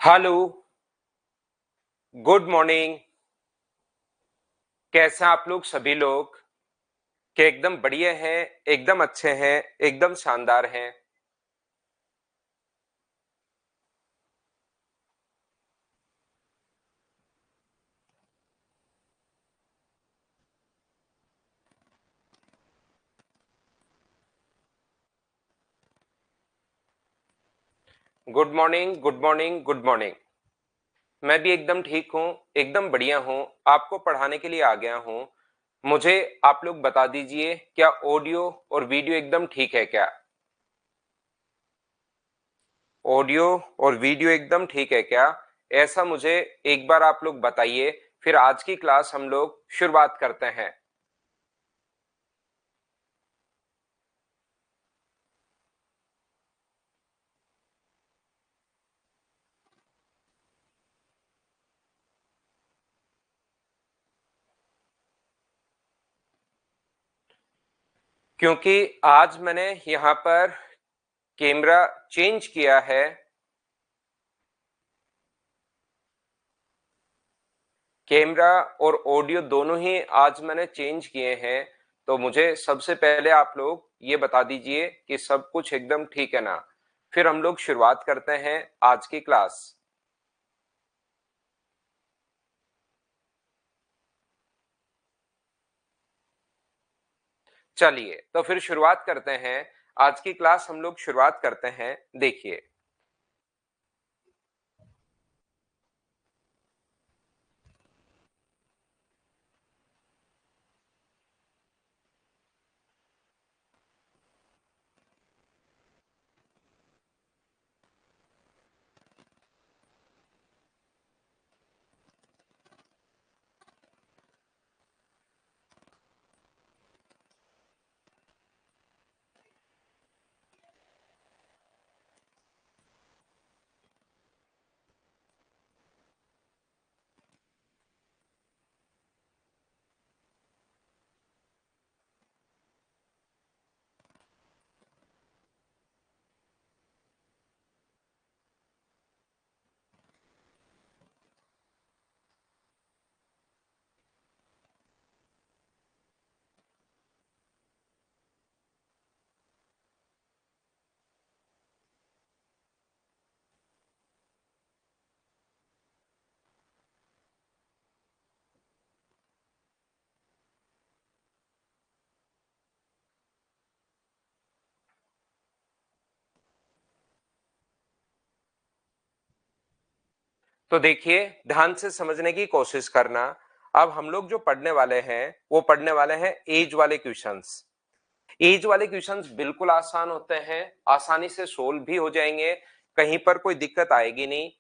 Hello. Good morning. कैसे हैं आप लोग सभी लोग? कि एकदम बढ़िया हैं, एकदम अच्छे हैं, एकदम शानदार हैं। Good morning, good morning, good morning. मैं भी एकदम ठीक हूँ, एकदम बढ़िया हूँ। आपको पढ़ाने के लिए आ गया हूँ। मुझे आप लोग बता दीजिए, क्या ऑडियो और वीडियो एकदम ठीक है क्या? ऑडियो और वीडियो एकदम ठीक है क्या? ऐसा मुझे एक बार आप लोग बताइए। फिर आज की क्लास हम लोग शुरुआत करते हैं। क्योंकि आज मैंने यहाँ पर कैमरा चेंज किया है। कैमरा और ऑडियो दोनों ही आज मैंने चेंज किए हैं। तो मुझे सबसे पहले आप लोग ये बता दीजिए कि सब कुछ एकदम ठीक है ना। फिर हम लोग शुरुआत करते हैं आज की क्लास। चलिए तो फिर शुरुआत करते हैं। आज की क्लास हम लोग शुरुआत करते हैं। देखिए, तो देखिए, ध्यान से समझने की कोशिश करना। अब हम लोग जो पढ़ने वाले हैं वो पढ़ने वाले हैं एज वाले क्वेश्चंस। एज वाले क्वेश्चंस बिल्कुल आसान होते हैं, आसानी से सोल्व भी हो जाएंगे, कहीं पर कोई दिक्कत आएगी नहीं।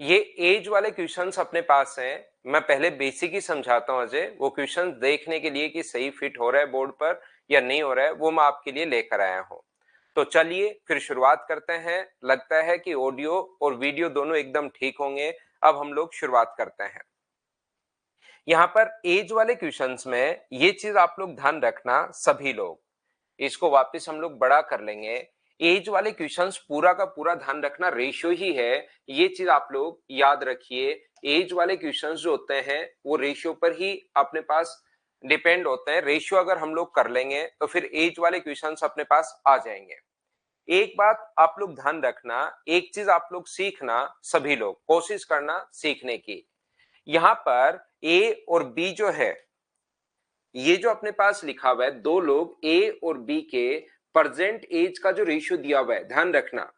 ये एज वाले क्वेश्चंस अपने पास हैं। मैं पहले बेसिक ही समझाता हूं अजय, वो क्वेश्चंस देखने के लिए कि सही फिट हो रहा है बोर्ड पर या नहीं हो रहा है, वो मैं आपके लिए लेकर आया हूं। तो चलिए फिर शुरुआत करते हैं। लगता है कि ऑडियो और वीडियो दोनों एकदम ठीक होंगे। अब हम लोग शुरुआत करते हैं। यहाँ पर एज वाले क्वेश्चंस में ये चीज आप लोग ध्यान रखना सभी लोग। इसको वापस हम लोग बड़ा कर लेंगे। एज वाले क्वेश्चंस पूरा का पूरा ध्यान रखना रेशियो ही है। ये चीज आप लोग याद रखिए। एज वाले क्वेश्चंस जो होते हैं वो रेशियो पर ही अपने पास डिपेंड होते हैं। रेशियो अगर हम लोग कर लेंगे तो फिर एज वाले क्वेश्चंस अपने पास आ जाएंगे। एक बात आप लोग ध्यान रखना, एक चीज आप लोग सीखना, सभी लोग कोशिश करना सीखने की। यहां पर ए और बी जो है, ये जो अपने पास लिखा हुआ है, दो लोग ए और बी के प्रेजेंट एज का जो रेशियो दिया हुआ है, ध्यान रखना,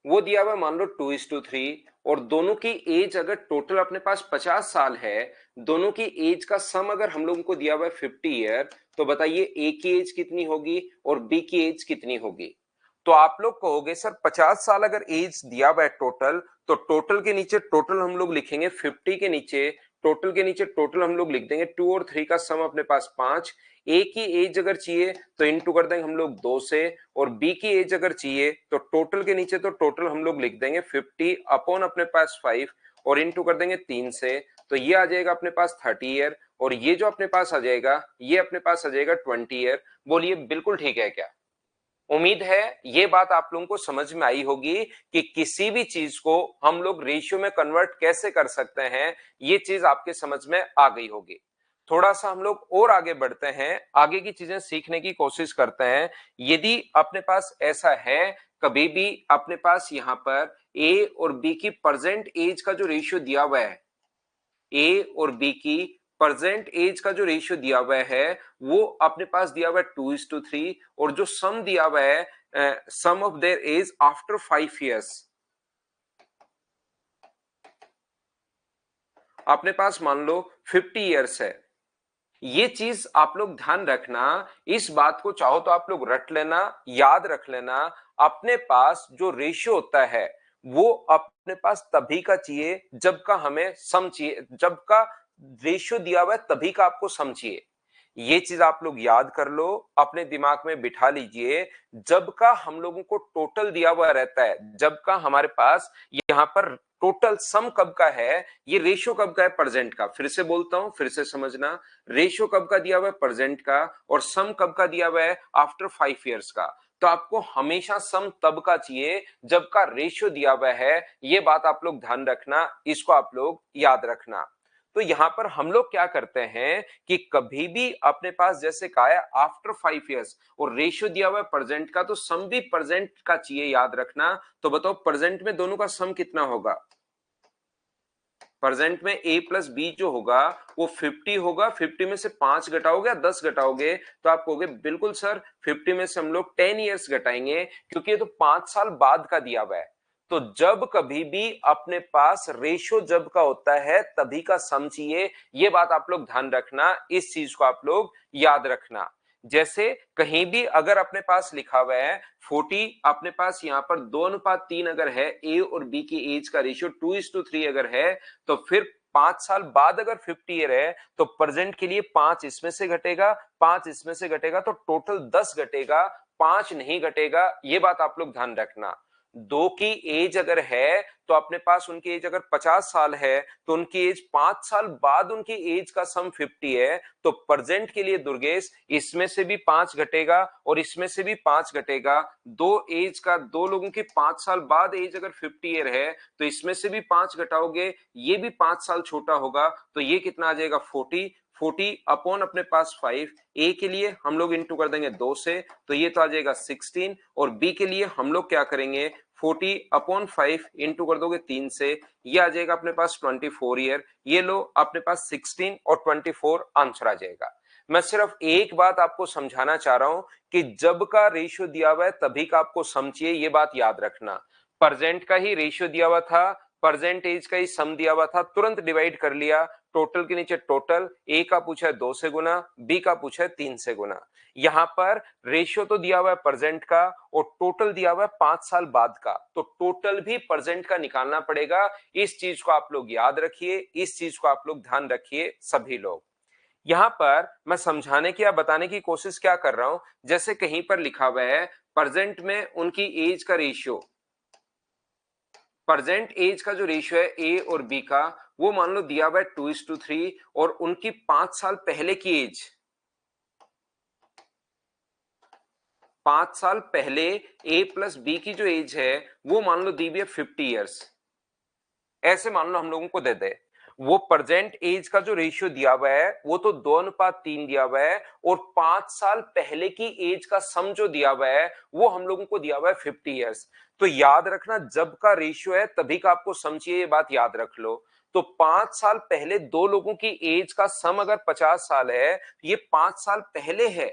वो दिया हुआ है मान लो 2:3। और दोनों की एज अगर टोटल अपने पास 50 साल है, दोनों की एज का सम अगर हम लोगों को दिया हुआ है 50 ईयर, तो बताइए ए की एज कितनी होगी और बी की एज कितनी होगी? तो आप लोग कहोगे सर 50 साल अगर एज दिया हुआ है टोटल, तो टोटल के नीचे टोटल हम लोग लिखेंगे 50 के नीचे, टोटल के नीचे टोटल हम लोग लिख देंगे 2 और 3 का सम अपने पास 5। ए की एज अगर चाहिए तो इंटू कर देंगे हम लोग 2 से, और बी की एज अगर चाहिए तो टोटल के नीचे तो टोटल हम लोग लिख देंगे 50 अपॉन अपने पास 5, और इंटू कर देंगे 3 से। तो ये आ जाएगा अपने पास 30 ईयर, और ये जो अपने पास आ जाएगा ये अपने पास आ जाएगा 20 ईयर। बोलिए बिल्कुल ठीक है क्या? उम्मीद है ये बात आप लोगों को समझ में आई होगी कि किसी भी चीज को हम लोग रेशियो में कन्वर्ट कैसे कर सकते हैं, ये चीज आपके समझ में आ गई होगी। थोड़ा सा हम लोग और आगे बढ़ते हैं, आगे की चीजें सीखने की कोशिश करते हैं। यदि अपने पास ऐसा है, कभी भी अपने पास यहाँ पर ए और बी की प्रेजेंट एज का जो रेशियो दिया हुआ है, ए और बी की प्रेजेंट एज का जो रेशियो दिया हुआ है वो अपने पास दिया हुआ है 2:3, और जो सम दिया हुआ है sum of their as after 5 years, अपने पास मान लो 50 years है। ये चीज आप लोग ध्यान रखना, इस बात को चाहो तो आप लोग रट लेना, याद रख लेना। अपने पास जो रेशियो होता है वो अपने पास तभी का चाहिए जब का हमें सम चाहिए, जब का रेशियो दिया हुआ है तभी का आपको सम चाहिए। ये चीज आप लोग याद कर लो, अपने दिमाग में बिठा लीजिए। जब का हम लोगों को टोटल दिया हुआ रहता है, जब का हमारे पास यहाँ पर टोटल सम कब का है, ये रेशियो कब का है, प्रेजेंट का। फिर से बोलता हूं, फिर से समझना, रेशियो कब का दिया हुआ है, प्रेजेंट का, और सम कब का दिया हुआ है, आफ्टर 5 years का। तो आपको हमेशा सम तब का चाहिए जब का रेशियो दिया हुआ है, ये बात आप लोग ध्यान रखना, इसको आप लोग याद रखना। तो यहां पर हम लोग क्या करते हैं कि कभी भी अपने पास जैसे कहा है आफ्टर 5 years और रेशियो दिया हुआ है प्रेजेंट का, तो सम भी प्रेजेंट का चाहिए, याद रखना। तो बताओ प्रेजेंट में दोनों का सम कितना होगा? प्रेजेंट में a प्लस बी जो होगा वो 50 होगा। 50 में से 5 घटाओगे या 10 घटाओगे? तो आप कहोगे बिल्कुल सर 50 में से हम लोग 10 years घटाएंगे, क्योंकि ये तो 5 साल बाद का दिया हुआ है। तो जब कभी भी अपने पास रेशियो जब का होता है तभी का सम चाहिए, ये बात आप लोग ध्यान रखना, इस चीज को आप लोग याद रखना। जैसे कहीं भी अगर अपने पास लिखा हुआ है 40, अपने पास यहाँ पर 2:3 अगर है, ए और बी की एज का रेशियो 2:3 अगर है, तो फिर 5 साल बाद अगर 50 ईयर है तो प्रेजेंट के लिए 5 इसमें से घटेगा, 5 इसमें से घटेगा, तो टोटल 10 घटेगा, 5 नहीं घटेगा। ये बात आप लोग ध्यान रखना। दो की एज अगर है तो अपने पास उनकी एज अगर 50 साल है तो उनकी एज 5 साल बाद उनकी एज का सम 50 है। तो प्रेजेंट के लिए दुर्गेश इसमें से भी 5 घटेगा और इसमें से भी 5 घटेगा। दो एज का, दो लोगों की 5 साल बाद एज अगर 50 ईयर है तो इसमें से भी 5 घटाओगे, ये भी 5 साल छोटा होगा, तो ये कितना आ जाएगा 40। 40 अपॉन अपने पास 5, ए के लिए हम लोग इंटू कर देंगे 2 से, तो ये तो आ जाएगा 16, और बी के लिए हम लोग क्या करेंगे 40 अपॉन 5 इंटू कर दोगे 3 से, ये आ जाएगा अपने पास 24 ईयर। ये लो अपने पास 16 और 24 आंसर आ जाएगा। मैं सिर्फ एक बात आपको समझाना चाह रहा हूं कि जब का रेशियो दिया हुआ है तभी का आपको सम चाहिए, ये बात याद रखना। प्रेजेंट का ही रेशियो दिया हुआ था, प्रेजेंट एज का ही सम दिया हुआ था, तुरंत डिवाइड कर लिया, टोटल के नीचे टोटल, ए का पूछा है 2 से गुना, बी का पूछा है 3 से गुना। यहां पर रेशियो तो दिया हुआ है प्रेजेंट का और टोटल दिया हुआ है 5 साल बाद का, तो टोटल भी प्रेजेंट का निकालना पड़ेगा। इस चीज को आप लोग याद रखिए, इस चीज को आप लोग ध्यान रखिए सभी लोग। यहां पर मैं समझाने की या बताने की कोशिश क्या कर रहा हूं, जैसे कहीं पर लिखा हुआ है प्रेजेंट में उनकी एज का रेशियो, प्रेजेंट एज का जो रेशियो है ए और बी का, वो मान लो दिया हुआ है 2:3, और उनकी 5 साल पहले की एज, 5 साल पहले ए प्लस बी की जो एज है वो मान लो दी हुई है 50 ईयर्स, ऐसे मान लो हम लोगों को दे दे। वो प्रेजेंट एज का जो रेशियो दिया हुआ है वो तो 2:3 दिया हुआ है, और 5 साल पहले की एज का सम जो दिया हुआ है वो हम लोगों को दिया हुआ है 50 ईयर्स। तो याद रखना जब का रेशियो है तभी का आपको सम चाहिए, ये बात याद रख लो। तो 5 साल पहले दो लोगों की एज का सम अगर 50 साल है, ये 5 साल पहले है,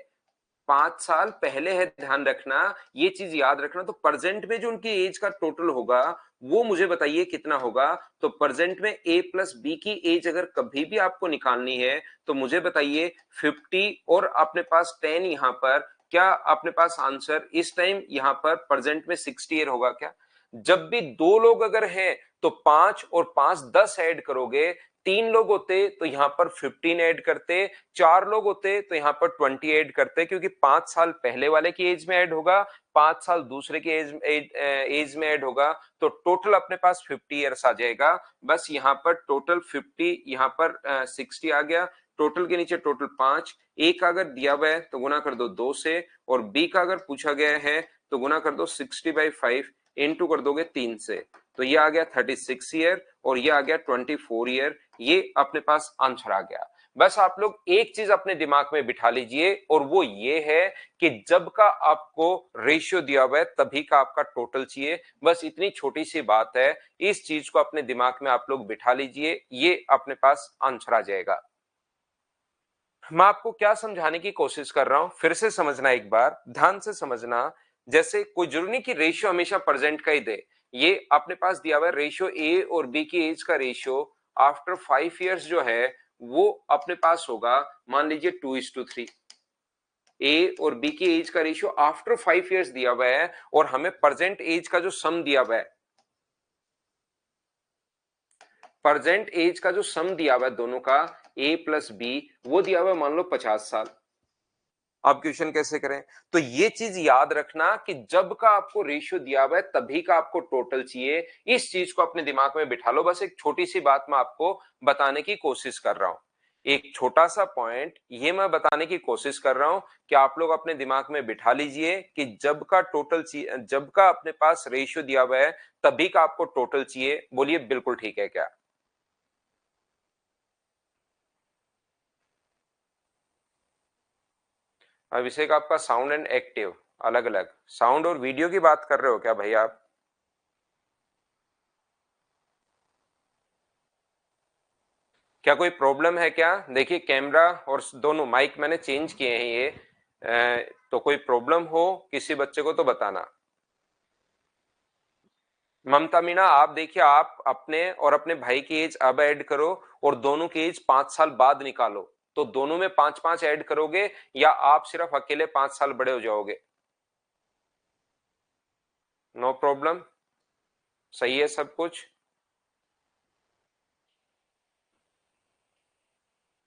5 साल पहले है, ध्यान रखना, ये चीज याद रखना। तो प्रेजेंट में जो उनकी एज का टोटल होगा वो मुझे बताइए कितना होगा। तो प्रेजेंट में ए प्लस बी की एज अगर कभी भी आपको निकालनी है तो मुझे बताइए 50 और अपने पास 10, यहां पर क्या अपने पास आंसर इस टाइम यहां पर प्रेजेंट में 60 ईयर होगा क्या? जब भी दो लोग अगर हैं तो 5 और 5 10 ऐड करोगे, 3 लोग होते तो यहां पर 15 ऐड करते, 4 लोग होते तो यहां पर 20 ऐड करते, क्योंकि 5 साल पहले वाले की एज में ऐड होगा, 5 साल दूसरे की एज में ऐड होगा, तो टोटल अपने पास 50 ईयर्स आ जाएगा। बस यहां पर टोटल 50, यहां पर 60 आ गया, टोटल के नीचे टोटल 5, ए का अगर दिया हुआ है तो गुना कर दो 2 से, और बी का अगर पूछा गया है तो गुना कर दो 60/5 इंटू कर दोगे 3 से, तो ये आ गया 36 ईयर और ये आ गया 24 ईयर। ये अपने पास आंसर आ गया। बस आप लोग एक चीज अपने दिमाग में बिठा लीजिए और वो ये है कि जब का आपको रेशियो दिया हुआ है तभी का आपका टोटल चाहिए। बस इतनी छोटी सी बात है, इस चीज को अपने दिमाग में आप लोग बिठा लीजिए, ये अपने पास आंसर आ जाएगा। मैं आपको क्या समझाने की कोशिश कर रहा हूं, फिर से समझना, एक बार ध्यान से समझना। जैसे कोई जरूरी नहीं कि रेशियो हमेशा प्रेजेंट का ही दे, ये अपने पास दिया हुआ है रेशियो ए और बी की एज का रेशियो आफ्टर 5 इयर्स जो है वो अपने पास होगा, मान लीजिए 2:3। ए और बी की एज का रेशियो आफ्टर 5 इयर्स दिया हुआ है और हमें प्रेजेंट एज का जो सम दिया हुआ है, प्रेजेंट एज का जो सम दिया हुआ है दोनों का ए प्लस बी, वो दिया हुआ है मान लो 50 साल। अब क्वेश्चन कैसे करें? तो ये चीज याद रखना कि जब का आपको रेशियो दिया हुआ है तभी का आपको टोटल चाहिए। इस चीज को अपने दिमाग में बिठा लो। बस एक छोटी सी बात मैं आपको बताने की कोशिश कर रहा हूं, एक छोटा सा पॉइंट ये मैं बताने की कोशिश कर रहा हूं कि आप लोग अपने दिमाग में बिठा लीजिए कि जब का टोटल चाहिए, जब का अपने पास रेशियो दिया हुआ है तभी का आपको टोटल चाहिए। बोलिए बिल्कुल ठीक है क्या? अभिषेक आपका साउंड एंड एक्टिव अलग अलग, साउंड और वीडियो की बात कर रहे हो क्या भाई आप? क्या कोई प्रॉब्लम है क्या? देखिए कैमरा और दोनों माइक मैंने चेंज किए हैं ये, तो कोई प्रॉब्लम हो किसी बच्चे को तो बताना। ममता मीना आप देखिए, आप अपने और अपने भाई की एज अब ऐड करो और दोनों की एज 5 साल बाद निकालो, तो दोनों में 5-5 ऐड करोगे या आप सिर्फ अकेले 5 साल बड़े हो जाओगे? नो प्रॉब्लम, सही है सब कुछ,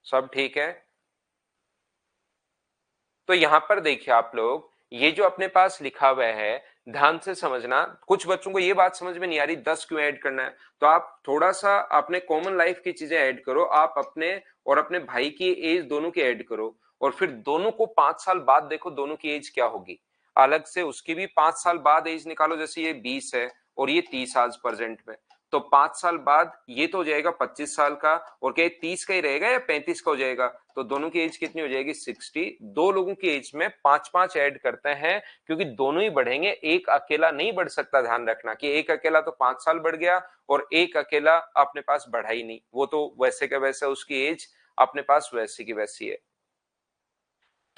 सब ठीक है। तो यहां पर देखिए आप लोग, ये जो अपने पास लिखा हुआ है ध्यान से समझना। कुछ बच्चों को ये बात समझ में नहीं आ रही 10 क्यों ऐड करना है, तो आप थोड़ा सा अपने कॉमन लाइफ की चीजें ऐड करो। आप अपने और अपने भाई की एज दोनों की ऐड करो और फिर दोनों को 5 साल बाद देखो दोनों की एज क्या होगी, अलग से उसकी भी 5 साल बाद एज निकालो। जैसे ये 20 है और ये 30 आज प्रेजेंट में, तो 5 साल बाद ये तो हो जाएगा 25 साल का, और क्या 30 का ही रहेगा या 35 का हो जाएगा? तो दोनों की एज कितनी हो जाएगी? 60। दो लोगों की एज में 5-5 ऐड करते हैं क्योंकि दोनों ही बढ़ेंगे, एक अकेला नहीं बढ़ सकता। ध्यान रखना कि एक अकेला तो 5 साल बढ़ गया और एक अकेला अपने पास बढ़ा ही नहीं, वो तो वैसे का वैसा उसकी एज अपने पास वैसी की वैसी है।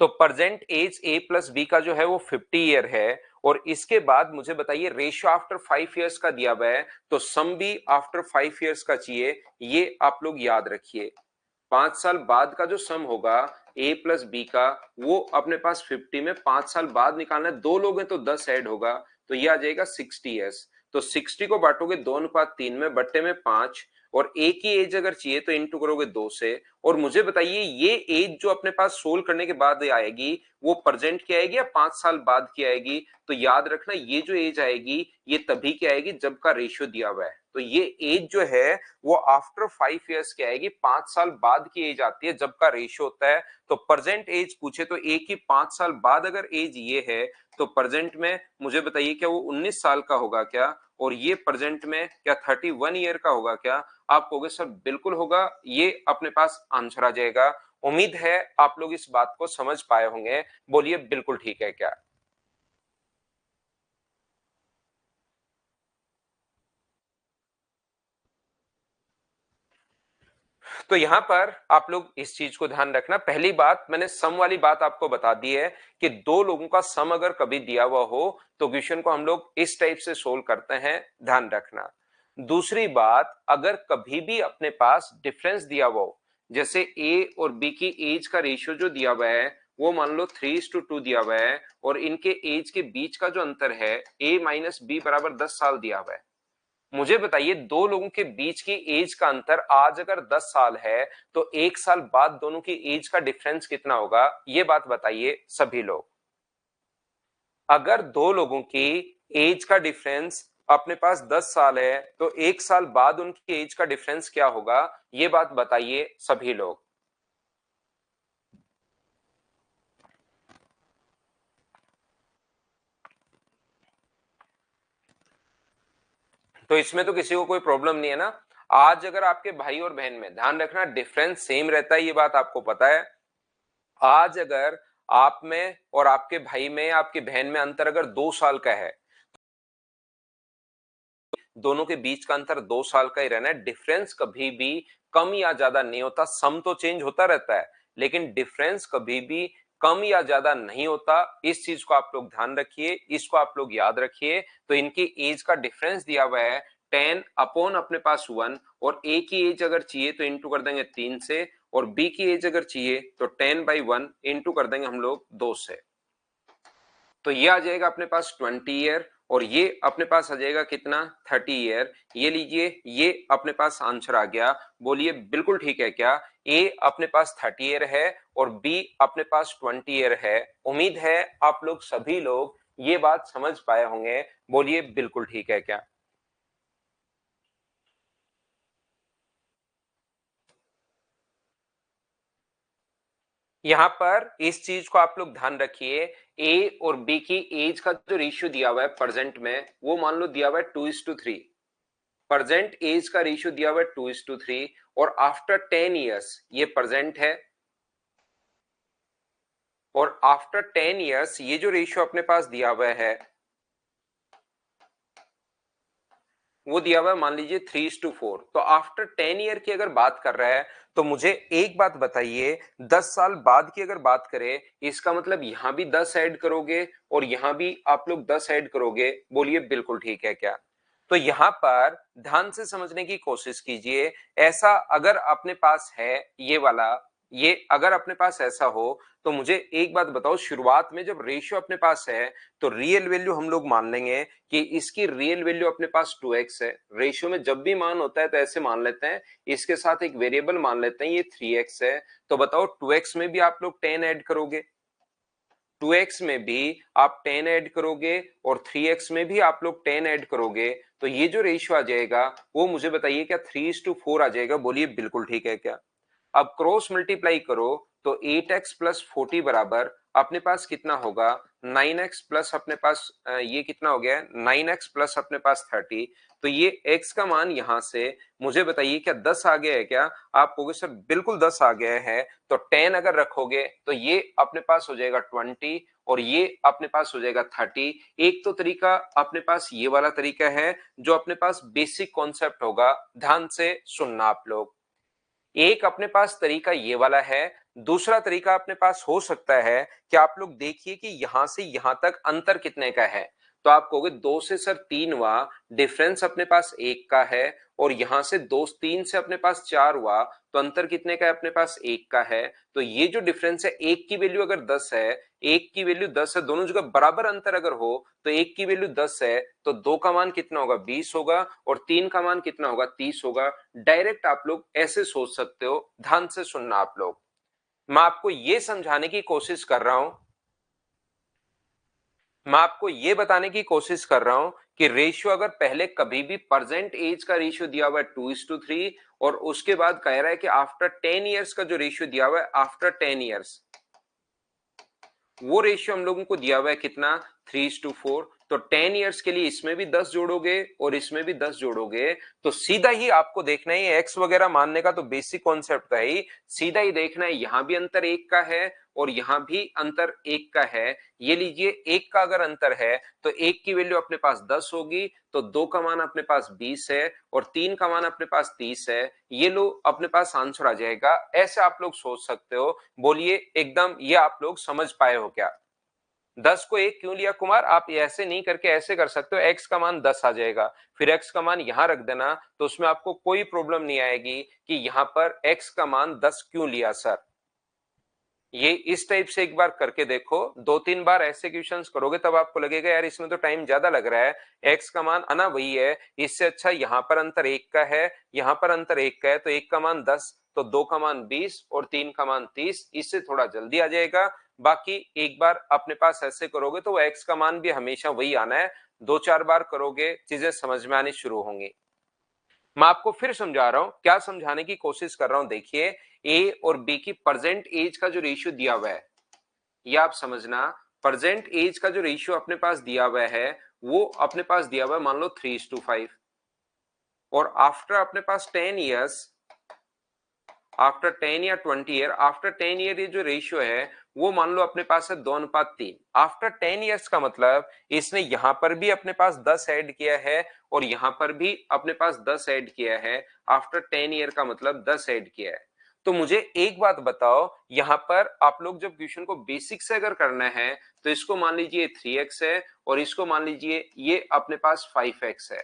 तो present age A plus B का जो है वो 50 ईयर है, और इसके बाद मुझे बताइए रेशियो आफ्टर 5 इयर्स का दिया हुआ है, तो सम भी आफ्टर 5 इयर्स का चाहिए। ये आप लोग याद रखिए, 5 साल बाद का जो सम होगा ए प्लस बी का, वो अपने पास 50 में 5 साल बाद निकालना है। दो लोग हैं तो 10 ऐड होगा, तो ये आ जाएगा 60 ईयर्स। तो 60 को बांटोगे 2:3 में, बट्टे में 5, और ए की एज अगर चाहिए तो इंटू करोगे 2 से। और मुझे बताइए ये एज जो अपने पास सोल्व करने के बाद आएगी वो प्रेजेंट की आएगी या 5 साल बाद की आएगी? तो याद रखना ये जो एज आएगी ये तभी की आएगी जब का रेशियो दिया हुआ है। तो ये एज जो है वो आफ्टर 5 इयर्स की आएगी, 5 साल बाद की एज आती है जब का रेशियो होता है। तो प्रेजेंट एज पूछे तो ए की 5 साल बाद अगर एज ये है तो प्रेजेंट में मुझे बताइए क्या वो 19 साल का होगा क्या? और ये प्रेजेंट में क्या 31 ईयर का होगा क्या? आप कहोगे सर बिल्कुल होगा, ये अपने पास आंसर आ जाएगा। उम्मीद है आप लोग इस बात को समझ पाए होंगे। बोलिए बिल्कुल ठीक है क्या? तो यहां पर आप लोग इस चीज को ध्यान रखना। पहली बात मैंने सम वाली बात आपको बता दी है कि दो लोगों का सम अगर कभी दिया हुआ हो तो क्वेश्चन को हम लोग इस टाइप से सोल्व करते हैं, ध्यान रखना। दूसरी बात, अगर कभी भी अपने पास डिफरेंस दिया हुआ हो, जैसे ए और बी की एज का रेशियो जो दिया हुआ है वो मान लो 3:2 दिया हुआ है, और इनके एज के बीच का जो अंतर है ए माइनस बी बराबर 10 साल दिया हुआ है। मुझे बताइए दो लोगों के बीच की एज का अंतर आज अगर 10 साल है तो 1 साल बाद दोनों की एज का डिफरेंस कितना होगा? ये बात बताइए सभी लोग। अगर दो लोगों की एज का डिफरेंस अपने पास 10 साल है तो 1 साल बाद उनकी एज का डिफरेंस क्या होगा? ये बात बताइए सभी लोग। तो इसमें तो किसी को कोई प्रॉब्लम नहीं है ना। आज अगर आपके भाई और बहन में, ध्यान रखना डिफरेंस सेम रहता है, ये बात आपको पता है। आज अगर आप में और आपके भाई में, आपकी बहन में अंतर अगर 2 साल का है, दोनों के बीच का अंतर 2 साल का ही रहना है। डिफरेंस कभी भी कम या ज्यादा नहीं होता। सम तो चेंज होता रहता है, लेकिन डिफरेंस कभी भी कम या ज्यादा नहीं होता। इस चीज को आप लोग ध्यान रखिए, इसको आप लोग याद रखिए। तो इनकी एज का डिफरेंस दिया हुआ है 10 अपॉन अपने पास 1, और ए की एज अगर चाहिए तो इंटू कर देंगे 3 से, और बी की एज अगर चाहिए तो 10/1 इंटू कर देंगे हम लोग 2 से। तो ये आ जाएगा अपने पास 20 ईयर, और ये अपने पास आ जाएगा कितना, 30 ईयर। ये लीजिए, ये अपने पास आंसर आ गया। बोलिए बिल्कुल ठीक है क्या? ए अपने पास 30 ईयर है और बी अपने पास 20 ईयर है। उम्मीद है आप लोग सभी लोग ये बात समझ पाए होंगे। बोलिए बिल्कुल ठीक है क्या? यहां पर इस चीज को आप लोग ध्यान रखिए, ए और बी की एज का जो रेशियो दिया हुआ है प्रेजेंट में, वो मान लो दिया हुआ है 2:3। प्रेजेंट एज का रेशियो दिया हुआ है 2:3, और आफ्टर 10 ईयर्स, ये प्रेजेंट है, और आफ्टर 10 ईयर्स ये जो रेशियो अपने पास दिया हुआ है वो दिया हुआ है मान लीजिए 3:4। तो आफ्टर 10 ईयर की अगर बात कर रहा है, तो मुझे एक बात बताइए, 10 साल बाद की अगर बात करें, इसका मतलब यहां भी 10 ऐड करोगे और यहां भी आप लोग 10 ऐड करोगे। बोलिए बिल्कुल ठीक है क्या? तो यहां पर ध्यान से समझने की कोशिश कीजिए। ऐसा अगर अपने पास है, ये वाला, ये अगर अपने पास ऐसा हो, तो मुझे एक बात बताओ, शुरुआत में जब रेशियो अपने पास है तो रियल वैल्यू हम लोग मान लेंगे कि इसकी रियल वैल्यू अपने पास 2x है। रेशियो में जब भी मान होता है तो ऐसे मान लेते हैं, इसके साथ एक वेरिएबल मान लेते हैं, ये 3x है। तो बताओ 2x में भी आप लोग 10 ऐड करोगे, 2x में भी आप 10 ऐड करोगे, और 3x में भी आप लोग 10 ऐड करोगे, तो ये जो रेशियो आ जाएगा वो मुझे बताइए क्या 3:4 आ जाएगा? बोलिए बिल्कुल ठीक है क्या? अब क्रॉस मल्टीप्लाई करो तो 8x प्लस 40 बराबर अपने पास कितना होगा, 9x प्लस अपने पास ये कितना हो गया, 9x प्लस अपने पास 30। तो ये x का मान यहां से मुझे बताइए क्या 10 आ गया है क्या? आप कहोगे सर बिल्कुल 10 आ गया है। तो 10 अगर रखोगे तो ये अपने पास हो जाएगा 20, और ये अपने पास हो जाएगा 30। एक तो तरीका अपने पास ये वाला तरीका है जो अपने पास बेसिक कॉन्सेप्ट होगा, ध्यान से सुनना आप लोग। एक अपने पास तरीका ये वाला है, दूसरा तरीका अपने पास हो सकता है कि आप लोग देखिए कि यहां से यहां तक अंतर कितने का है। तो आप कहोगे 2 से सर 3 हुआ, डिफरेंस अपने पास 1 का है, और यहां से 2 3 से अपने पास 4 हुआ, तो अंतर कितने का है? अपने पास 1 का है। तो ये जो डिफरेंस है, एक की वैल्यू अगर 10 है, एक की वैल्यू 10 है, दोनों जगह बराबर अंतर अगर हो, तो एक की वैल्यू 10 है तो दो का मान कितना होगा, 20 होगा, और तीन का मान कितना होगा, 30 होगा। डायरेक्ट आप लोग ऐसे सोच सकते हो, ध्यान से सुनना आप लोग। मैं आपको ये समझाने की कोशिश कर रहा हूं, मैं आपको ये बताने की कोशिश कर रहा हूं कि रेशियो अगर पहले कभी भी प्रेजेंट एज का रेशियो दिया हुआ है 2:3, और उसके बाद कह रहा है कि आफ्टर 10 ईयर्स का जो रेशियो दिया हुआ है, आफ्टर 10 ईयर्स वो रेशियो हम लोगों को दिया हुआ है कितना, 3:4। तो 10 ईयर्स के लिए इसमें भी 10 जोड़ोगे और इसमें भी 10 जोड़ोगे, तो सीधा ही आपको देखना है, एक्स वगैरह मानने का तो बेसिक कॉन्सेप्ट है ही, सीधा ही देखना है, यहां भी अंतर 1 का है और यहां भी अंतर 1 का है। ये लीजिए, 1 का अगर अंतर है तो 1 की वैल्यू अपने पास 10 होगी, तो 2 का मान अपने पास 20 है, और 3 का मान अपने पास 30 है। ये लो अपने पास आंसर आ जाएगा। ऐसे आप लोग सोच सकते हो। बोलिए एकदम ये आप लोग समझ पाए हो क्या? 10 को 1 क्यों लिया कुमार? आप ऐसे नहीं करके ऐसे कर सकते हो, x का मान 10 आ जाएगा, फिर x का मान यहां रख देना, तो उसमें आपको कोई प्रॉब्लम नहीं आएगी कि यहां पर x का मान 10 क्यों लिया सर। ये इस टाइप से एक बार करके देखो, 2-3 बार ऐसे क्वेश्चंस करोगे तब आपको लगेगा यार इसमें तो टाइम ज्यादा लग रहा है, x का मान आना वही है, इससे अच्छा यहां पर अंतर 1 का है, यहां पर अंतर 1 का है, तो 1 का मान 10, तो 2 का मान 20 और 3 का मान 30, इससे थोड़ा जल्दी आ जाएगा। बाकी एक बार अपने पास ऐसे करोगे तो x का मान भी हमेशा वही आना है, 2-4 बार करोगे चीजें समझ में आनी शुरू होंगी। मैं आपको फिर समझा रहा हूं, क्या समझाने की कोशिश कर रहा हूं, देखिए ए और बी की प्रेजेंट एज का जो रेशियो दिया हुआ है, ये आप समझना, प्रेजेंट एज का जो रेशियो अपने पास दिया हुआ है वो अपने पास दिया हुआ है मान लो 3:5। और आफ्टर अपने पास 10 ईयर्स, आफ्टर 10 या 20 ईयर, आफ्टर 10 ईयर ये जो रेशियो है वो मान लो अपने पास है 2:3। आफ्टर 10 ईयर्स का मतलब इसने यहां पर भी अपने पास 10 ऐड किया है और यहां पर भी अपने पास 10 ऐड किया है। आफ्टर 10 ईयर का मतलब 10 ऐड किया है। तो मुझे एक बात बताओ, यहां पर आप लोग जब क्वेश्चन को बेसिक से अगर करना है तो इसको मान लीजिए 3x है और इसको मान लीजिए ये अपने पास 5x है।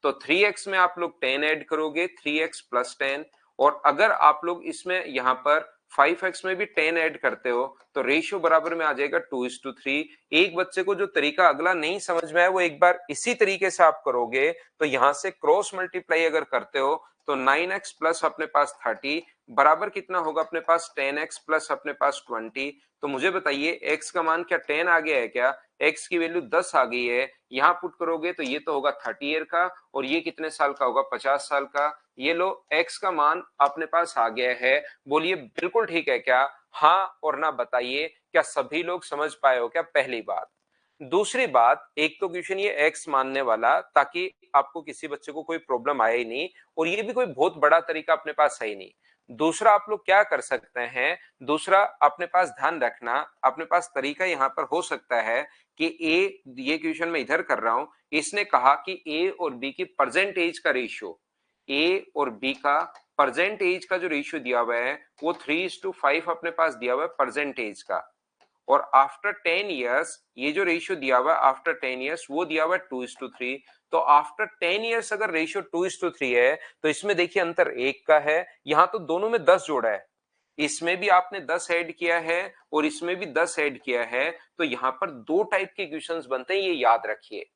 तो 3x में आप लोग 10 ऐड करोगे, 3x प्लस 10। और अगर आप लोग इसमें यहां पर 5x में भी 10 ऐड करते हो तो रेशियो बराबर में आ जाएगा 2:3। एक बच्चे को जो तरीका अगला नहीं समझ में आया वो एक बार इसी तरीके से आप करोगे तो यहां से क्रॉस मल्टीप्लाई अगर करते हो तो 9x प्लस अपने पास 30 बराबर कितना होगा अपने पास 10x प्लस अपने पास 20। तो मुझे बताइए x का मान क्या 10 आ गया है क्या? x की वैल्यू 10 आ गई है, यहां पुट करोगे तो ये तो होगा 30 ईयर का और ये कितने साल का होगा? 50 साल का। ये लो x का मान अपने पास आ गया है। बोलिए बिल्कुल ठीक है क्या? हाँ और ना बताइए, क्या सभी लोग समझ पाए हो क्या? पहली बात। दूसरी बात, एक तो क्वेश्चन ये x मानने वाला ताकि आपको किसी बच्चे को कोई प्रॉब्लम आए ही नहीं, और ये भी कोई बहुत बड़ा तरीका अपने पास है ही नहीं। दूसरा आप लोग क्या कर सकते हैं, दूसरा अपने पास ध्यान रखना, अपने पास तरीका यहां पर हो सकता है कि ये क्वेश्चन मैं इधर कर रहा हूं, इसने कहा कि ए और बी की परसेंटेज का रेशियो, ए और बी का परसेंटेज का जो रेशियो दिया हुआ है वो 3:5 अपने पास दिया हुआ है परसेंटेज का। और आफ्टर 10 ईयर्स ये जो रेशियो दिया हुआ है आफ्टर 10 ईयर्स वो दिया हुआ है 2:3। तो आफ्टर 10 ईयर्स अगर रेशियो 2:3 है तो इसमें देखिए अंतर एक का है, यहां तो दोनों में 10 जोड़ा है, इसमें भी आपने 10 ऐड किया है और इसमें भी 10 ऐड किया है। तो यहां पर दो टाइप के क्वेश्चंस बनते हैं, ये याद रखिए।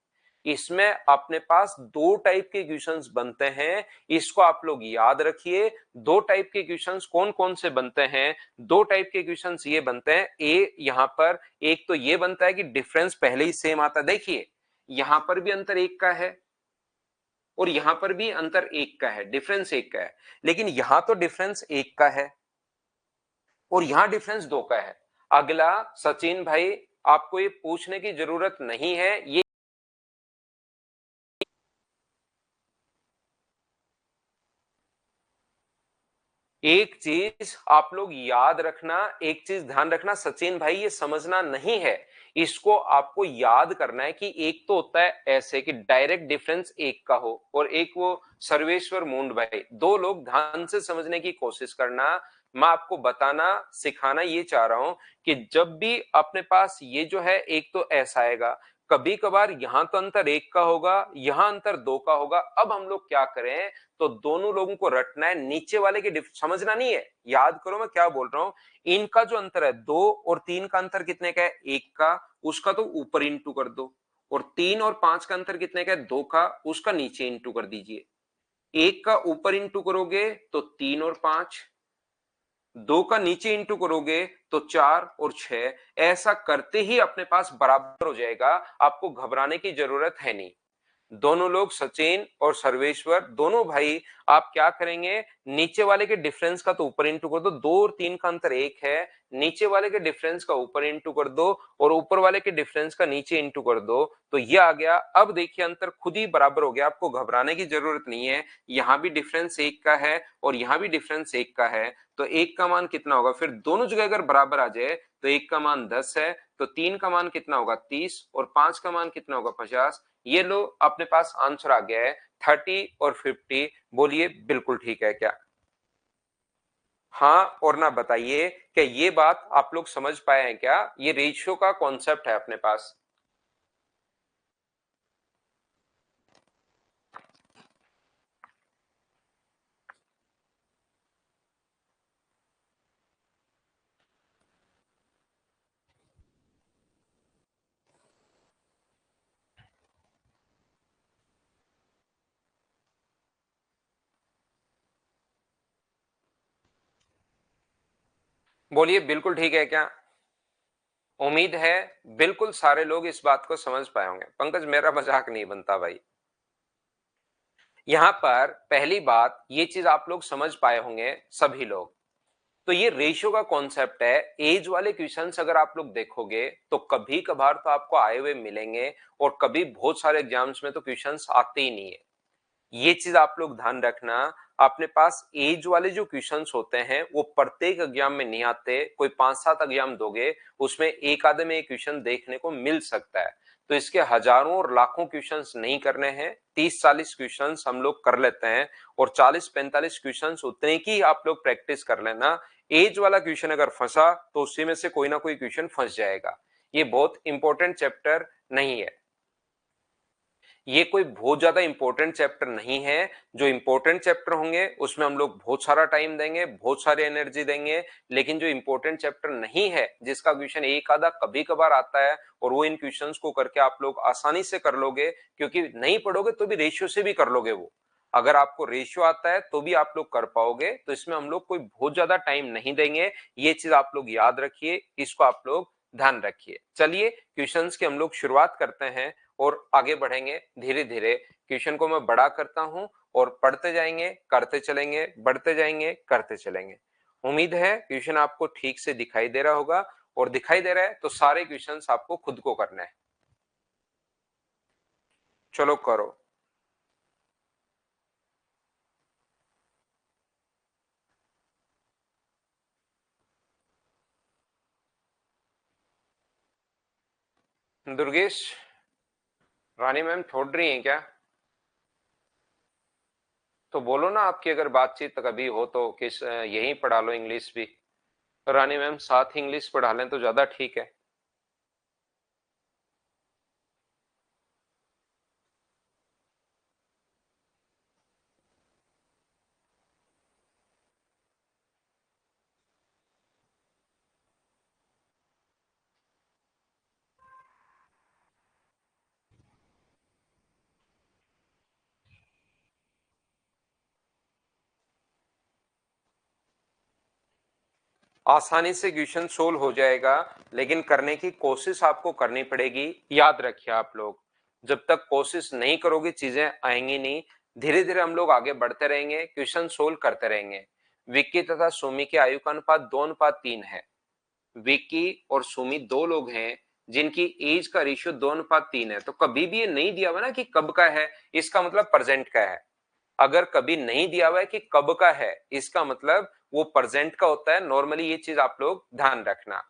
इसमें अपने पास दो टाइप के क्वेश्चंस बनते हैं, इसको आप लोग याद रखिए। दो टाइप के क्वेश्चंस कौन कौन से बनते हैं? दो टाइप के क्वेश्चंस ये बनते हैं, ए यहां पर एक तो ये बनता है कि डिफरेंस पहले ही सेम आता है। देखिए यहां पर भी अंतर एक का है और यहां पर भी अंतर एक का है, डिफरेंस एक का है, लेकिन यहां तो डिफरेंस एक का है और यहां डिफरेंस दो का है। अगला सचिन भाई, आपको ये पूछने की जरूरत नहीं है, ये एक चीज आप लोग याद रखना, एक चीज ध्यान रखना सचिन भाई, ये समझना नहीं है, इसको आपको याद करना है कि एक तो होता है ऐसे कि डायरेक्ट डिफरेंस एक का हो और एक वो सर्वेश्वर मुंड भाई, दो लोग ध्यान से समझने की कोशिश करना। मैं आपको बताना सिखाना ये चाह रहा हूं कि जब भी अपने पास ये जो है एक तो ऐसा आएगा, कभी कभार यहां तो अंतर एक का होगा, यहां अंतर दो का होगा। अब हम लोग क्या करें, तो दोनों लोगों को रटना है, नीचे वाले की समझना नहीं है, याद करो मैं क्या बोल रहा हूं। इनका जो अंतर है 2 और 3 का अंतर कितने का है? एक का, उसका तो ऊपर इंटू कर दो। और 3 और 5 का अंतर कितने का है? 2 का, उसका नीचे इंटू कर दीजिए। एक का ऊपर इंटू करोगे तो 3 और 5, दो का नीचे इंटू करोगे तो 4 और 6। ऐसा करते ही अपने पास बराबर हो जाएगा, आपको घबराने की जरूरत है नहीं। दोनों लोग सचिन और सर्वेश्वर दोनों भाई, आप क्या करेंगे, नीचे वाले के डिफरेंस का तो ऊपर इंटू कर दो, 2 और 3 का अंतर एक है, नीचे वाले के डिफरेंस का ऊपर इंटू कर दो और ऊपर वाले के डिफरेंस का नीचे इंटू कर दो, तो ये आ गया। अब देखिए अंतर खुद ही बराबर हो गया, आपको घबराने की जरूरत नहीं है। यहां भी डिफरेंस एक का है और यहां भी डिफरेंस एक का है, तो एक का मान कितना होगा? फिर दोनों जगह अगर बराबर आ जाए तो एक का मान 10 है, तो 3 का मान कितना होगा? 30 और 5 का मान कितना होगा? 50। ये लो अपने पास आंसर आ गया है 30 और 50। बोलिए बिल्कुल ठीक है क्या? हाँ और ना बताइए, क्या ये बात आप लोग समझ पाए हैं क्या? ये रेशियो का कॉन्सेप्ट है अपने पास। बोलिए बिल्कुल ठीक है क्या? उम्मीद है बिल्कुल सारे लोग इस बात को समझ पाए होंगे। पंकज मेरा मजाक नहीं बनता भाई। यहां पर पहली बात ये चीज आप लोग समझ पाए होंगे सभी लोग, तो ये रेशियो का कॉन्सेप्ट है। एज वाले क्वेश्चंस अगर आप लोग देखोगे तो कभी कभार तो आपको आए हुए मिलेंगे और कभी बहुत सारे एग्जाम्स में तो क्वेश्चंस आते ही नहीं है। ये चीज आप लोग ध्यान रखना। अपने पास एज वाले जो क्वेश्चंस होते हैं वो प्रत्येक एग्जाम में नहीं आते, कोई 5-7 एग्जाम दोगे उसमें एक आधे में क्वेश्चन देखने को मिल सकता है। तो इसके हजारों और लाखों क्वेश्चंस नहीं करने हैं, 30-40 क्वेश्चंस हम लोग कर लेते हैं और 40-45 क्वेश्चंस उतने की आप लोग प्रैक्टिस कर लेना। एज वाला क्वेश्चन अगर फंसा तो उसी में से कोई ना कोई क्वेश्चन फंस जाएगा। ये बहुत इंपॉर्टेंट चैप्टर नहीं है, ये कोई बहुत ज्यादा इंपॉर्टेंट चैप्टर नहीं है। जो इंपॉर्टेंट चैप्टर होंगे उसमें हम लोग बहुत सारा टाइम देंगे, बहुत सारी एनर्जी देंगे, लेकिन जो इंपॉर्टेंट चैप्टर नहीं है, जिसका क्वेश्चन एक आधा कभी कभार आता है और वो इन क्वेश्चंस को करके आप लोग आसानी से कर लोगे, क्योंकि नहीं पढ़ोगे तो भी रेशियो से भी कर लोगे। वो अगर आपको रेशियो आता है तो भी आप लोग कर पाओगे। तो इसमें हम लोग कोई बहुत ज्यादा टाइम नहीं देंगे, ये चीज आप लोग याद रखिए, इसको आप लोग ध्यान रखिए। चलिए क्वेश्चंस की हम लोग शुरुआत करते हैं और आगे बढ़ेंगे धीरे धीरे। क्वेश्चन को मैं बड़ा करता हूं और पढ़ते जाएंगे, करते चलेंगे, बढ़ते जाएंगे, करते चलेंगे। उम्मीद है क्वेश्चन आपको ठीक से दिखाई दे रहा होगा, और दिखाई दे रहा है तो सारे क्वेश्चंस आपको खुद को करना है। चलो करो। दुर्गेश, रानी मैम छोड़ रही हैं क्या? तो बोलो ना, आपकी अगर बातचीत कभी हो तो किस यहीं पढ़ा लो इंग्लिश भी। रानी मैम साथ इंग्लिश पढ़ा लें तो ज्यादा ठीक है। आसानी से क्वेश्चन सोल्व हो जाएगा, लेकिन करने की कोशिश आपको करनी पड़ेगी। याद रखिए आप लोग, जब तक कोशिश नहीं करोगे चीजें आएंगी नहीं। धीरे धीरे हम लोग आगे बढ़ते रहेंगे, क्वेश्चन सोल्व करते रहेंगे। विक्की तथा सुमी के आयु का अनुपात 2:3 है। विक्की और सुमी दो लोग हैं जिनकी एज का रेशियो 2:3 है। तो कभी भी ये नहीं दिया हुआ ना कि कब का है, इसका मतलब प्रेजेंट का है। अगर कभी नहीं दिया हुआ है कि कब का है, इसका मतलब वो प्रेजेंट का होता है। नॉर्मली ये चीज आप लोग ध्यान रखना।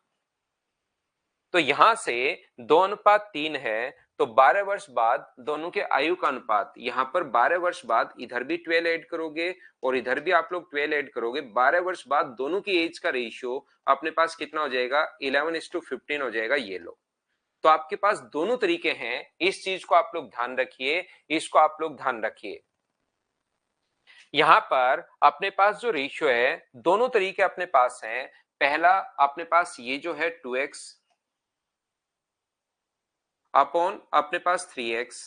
तो यहां से 2:3 है, तो 12 वर्ष बाद दोनों के आयु का अनुपात, यहां पर 12 वर्ष बाद इधर भी 12 ऐड करोगे और इधर भी आप लोग 12 ऐड करोगे, 12 वर्ष बाद दोनों की एज का रेशियो अपने पास कितना हो जाएगा? 11:15 हो जाएगा। ये लो, तो आपके पास दोनों तरीके हैं। इस चीज को आप लोग ध्यान रखिए, इसको आप लोग ध्यान रखिए। यहां पर अपने पास जो रेशियो है, दोनों तरीके अपने पास हैं। पहला अपने पास ये जो है 2x अपॉन अपने पास 3x,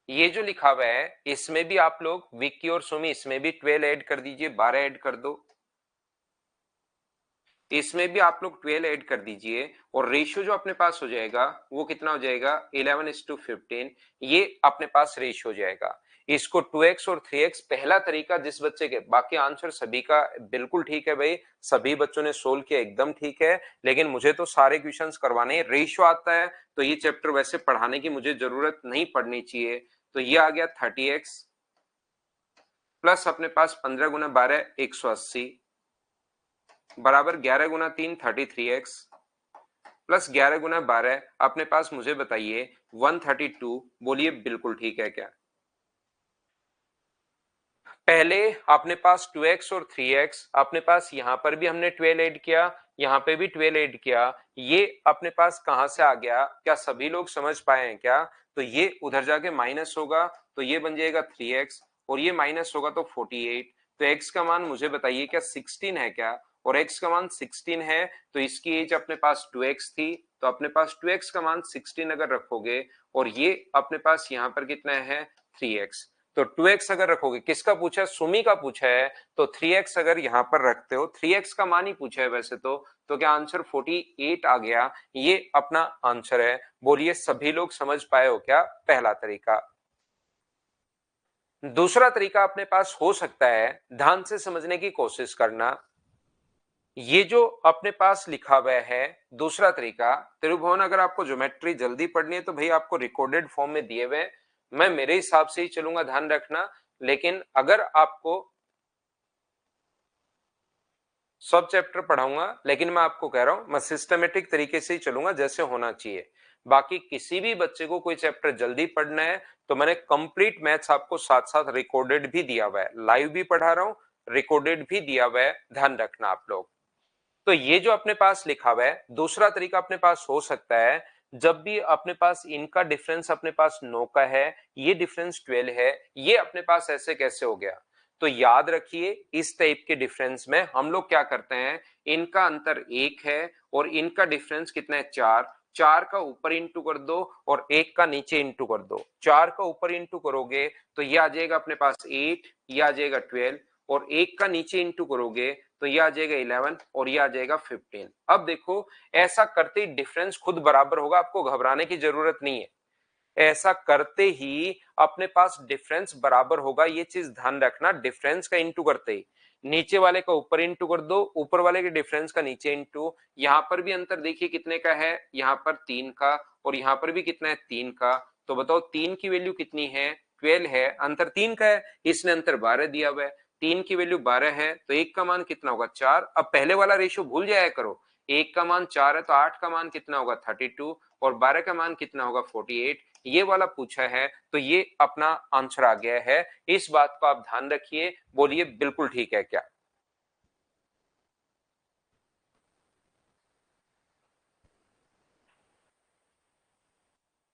ये जो लिखा हुआ है इसमें भी आप लोग विक्की और सुमी इसमें भी 12 ऐड कर दीजिए, 12 ऐड कर दो। इसमें भी आप लोग 12 ऐड कर दीजिए और रेशियो जो अपने पास हो जाएगा वो कितना हो जाएगा? 11:15। ये अपने पास रेशियो हो जाएगा। इसको 2x और 3x पहला तरीका, जिस बच्चे के, बाकी आंसर सभी का बिल्कुल ठीक है भाई, सभी बच्चों ने सोल्व किया एकदम ठीक है, लेकिन मुझे तो सारे क्वेश्चंस करवाने हैं। रेशियो आता है तो ये चैप्टर वैसे पढ़ाने की मुझे जरूरत नहीं पड़नी चाहिए। तो ये आ गया 30x प्लस अपने पास 15 × 12 180 बराबर 11 × 3 33x प्लस 11 × 12 अपने पास, मुझे बताइए 132। बोलिए बिल्कुल ठीक है क्या? पहले अपने पास 2x और 3x, अपने पास यहां पर भी हमने 12 ऐड किया, यहां पे भी 12 ऐड किया। ये अपने पास कहां से आ गया? क्या सभी लोग समझ पाए हैं क्या? तो ये उधर जाके माइनस होगा तो ये बन जाएगा 3x और ये माइनस होगा तो 48। तो x का मान मुझे बताइए क्या 16 है क्या? और x का मान 16 है तो इसकी एज अपने पास 2x थी, तो अपने पास 2x का मान 16 अगर रखोगे और ये अपने पास यहाँ पर कितना है 3x, तो 2x अगर रखोगे, किसका पूछा है? सुमी का पूछा है। तो 3x अगर यहां पर रखते हो, 3x का मान ही पूछा है वैसे तो क्या आंसर 48 आ गया? ये अपना आंसर है। बोलिए सभी लोग समझ पाए हो क्या पहला तरीका? दूसरा तरीका अपने पास हो सकता है, ध्यान से समझने की कोशिश करना। ये जो अपने पास लिखा हुआ है दूसरा तरीका, त्रिभुवन, अगर आपको ज्योमेट्री जल्दी पढ़नी है तो भाई आपको रिकॉर्डेड फॉर्म में दिए हुए, मैं मेरे हिसाब से ही चलूंगा, ध्यान रखना। लेकिन अगर आपको सब चैप्टर पढ़ाऊंगा, लेकिन मैं आपको कह रहा हूं मैं सिस्टमेटिक तरीके से ही चलूंगा जैसे होना चाहिए। बाकी किसी भी बच्चे को कोई चैप्टर जल्दी पढ़ना है तो मैंने कंप्लीट मैथ्स आपको साथ साथ रिकॉर्डेड भी दिया हुआ है, लाइव भी पढ़ा रहा हूं, रिकॉर्डेड भी दिया हुआ है, ध्यान रखना आप लोग। तो ये जो अपने पास लिखा हुआ है, दूसरा तरीका अपने पास हो सकता है, जब भी अपने पास इनका डिफरेंस अपने पास 9 का है, ये डिफरेंस 12 है, ये अपने पास ऐसे कैसे हो गया? तो याद रखिए इस टाइप के डिफरेंस में हम लोग क्या करते हैं, इनका अंतर 1 है और इनका डिफरेंस कितना है 4, 4 का ऊपर इंटू कर दो और 1 का नीचे इंटू कर दो। 4 का ऊपर इंटू करोगे तो ये आ जाएगा अपने पास 8, ये आ जाएगा 12, और 1 का नीचे इंटू करोगे तो ये आ जाएगा 11 और ये आ जाएगा 15। अब देखो ऐसा करते ही डिफरेंस खुद बराबर होगा, आपको घबराने की जरूरत नहीं है। ऐसा करते ही अपने पास डिफरेंस बराबर होगा, ये चीज ध्यान रखना। डिफरेंस का इंटू करते ही नीचे वाले का ऊपर इंटू कर दो, ऊपर वाले के डिफरेंस का नीचे इंटू। यहां पर भी अंतर देखिए कितने का है, यहां पर 3 का, और यहां पर भी कितना है 3 का। तो बताओ 3 की वैल्यू कितनी है, 12 है, अंतर 3 का है, इसने अंतर 12 दिया हुआ है। 3 की वैल्यू 12 है तो 1 का मान कितना होगा 4। अब पहले वाला रेशियो भूल जाया करो, 1 का मान 4 है तो 8 का मान कितना होगा 32, और 12 का मान कितना होगा 48। ये वाला पूछा है तो ये अपना आंसर आ गया है। इस बात को आप ध्यान रखिए, बोलिए बिल्कुल ठीक है क्या?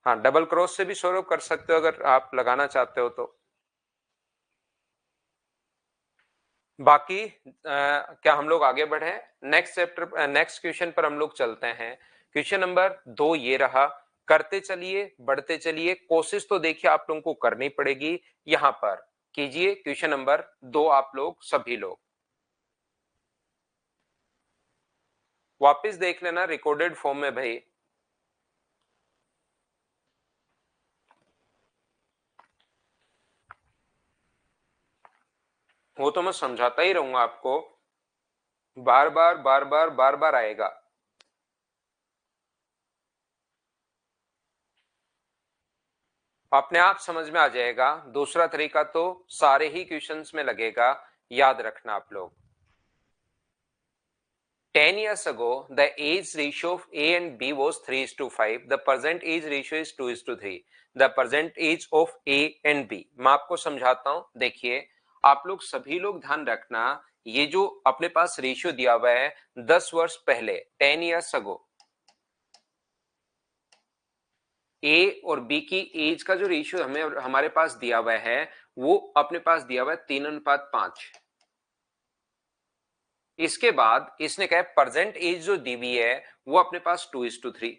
हाँ, डबल क्रॉस से भी सॉल्व कर सकते हो अगर आप लगाना चाहते हो तो। बाकी क्या हम लोग आगे बढ़े? नेक्स्ट चैप्टर, नेक्स्ट क्वेश्चन पर हम लोग चलते हैं। क्वेश्चन नंबर 2 ये रहा। करते चलिए, बढ़ते चलिए, कोशिश तो देखिए आप लोगों को करनी पड़ेगी। यहां पर कीजिए क्वेश्चन नंबर 2 आप लोग सभी लोग वापस देख लेना रिकॉर्डेड फॉर्म में भाई। वो तो मैं समझाता ही रहूंगा आपको, बार बार बार बार बार बार आएगा। अपने आप समझ में आ जाएगा। दूसरा तरीका तो सारे ही क्वेश्चंस में लगेगा, याद रखना आप लोग। 10 years ago, the age ratio of A and B was 3:5. The present age ratio is 2:3. The present age of A and B. मैं आपको समझाता हूं, देखिए आप लोग सभी लोग ध्यान रखना। ये जो अपने पास रेशियो दिया हुआ है 10 वर्ष पहले, 10 years ago, ए और बी की एज का जो रेशियो हमें हमारे पास दिया हुआ है वो अपने पास दिया हुआ है 3:5। इसके बाद इसने कहा प्रेजेंट एज जो दी हुई है वो अपने पास 2:3।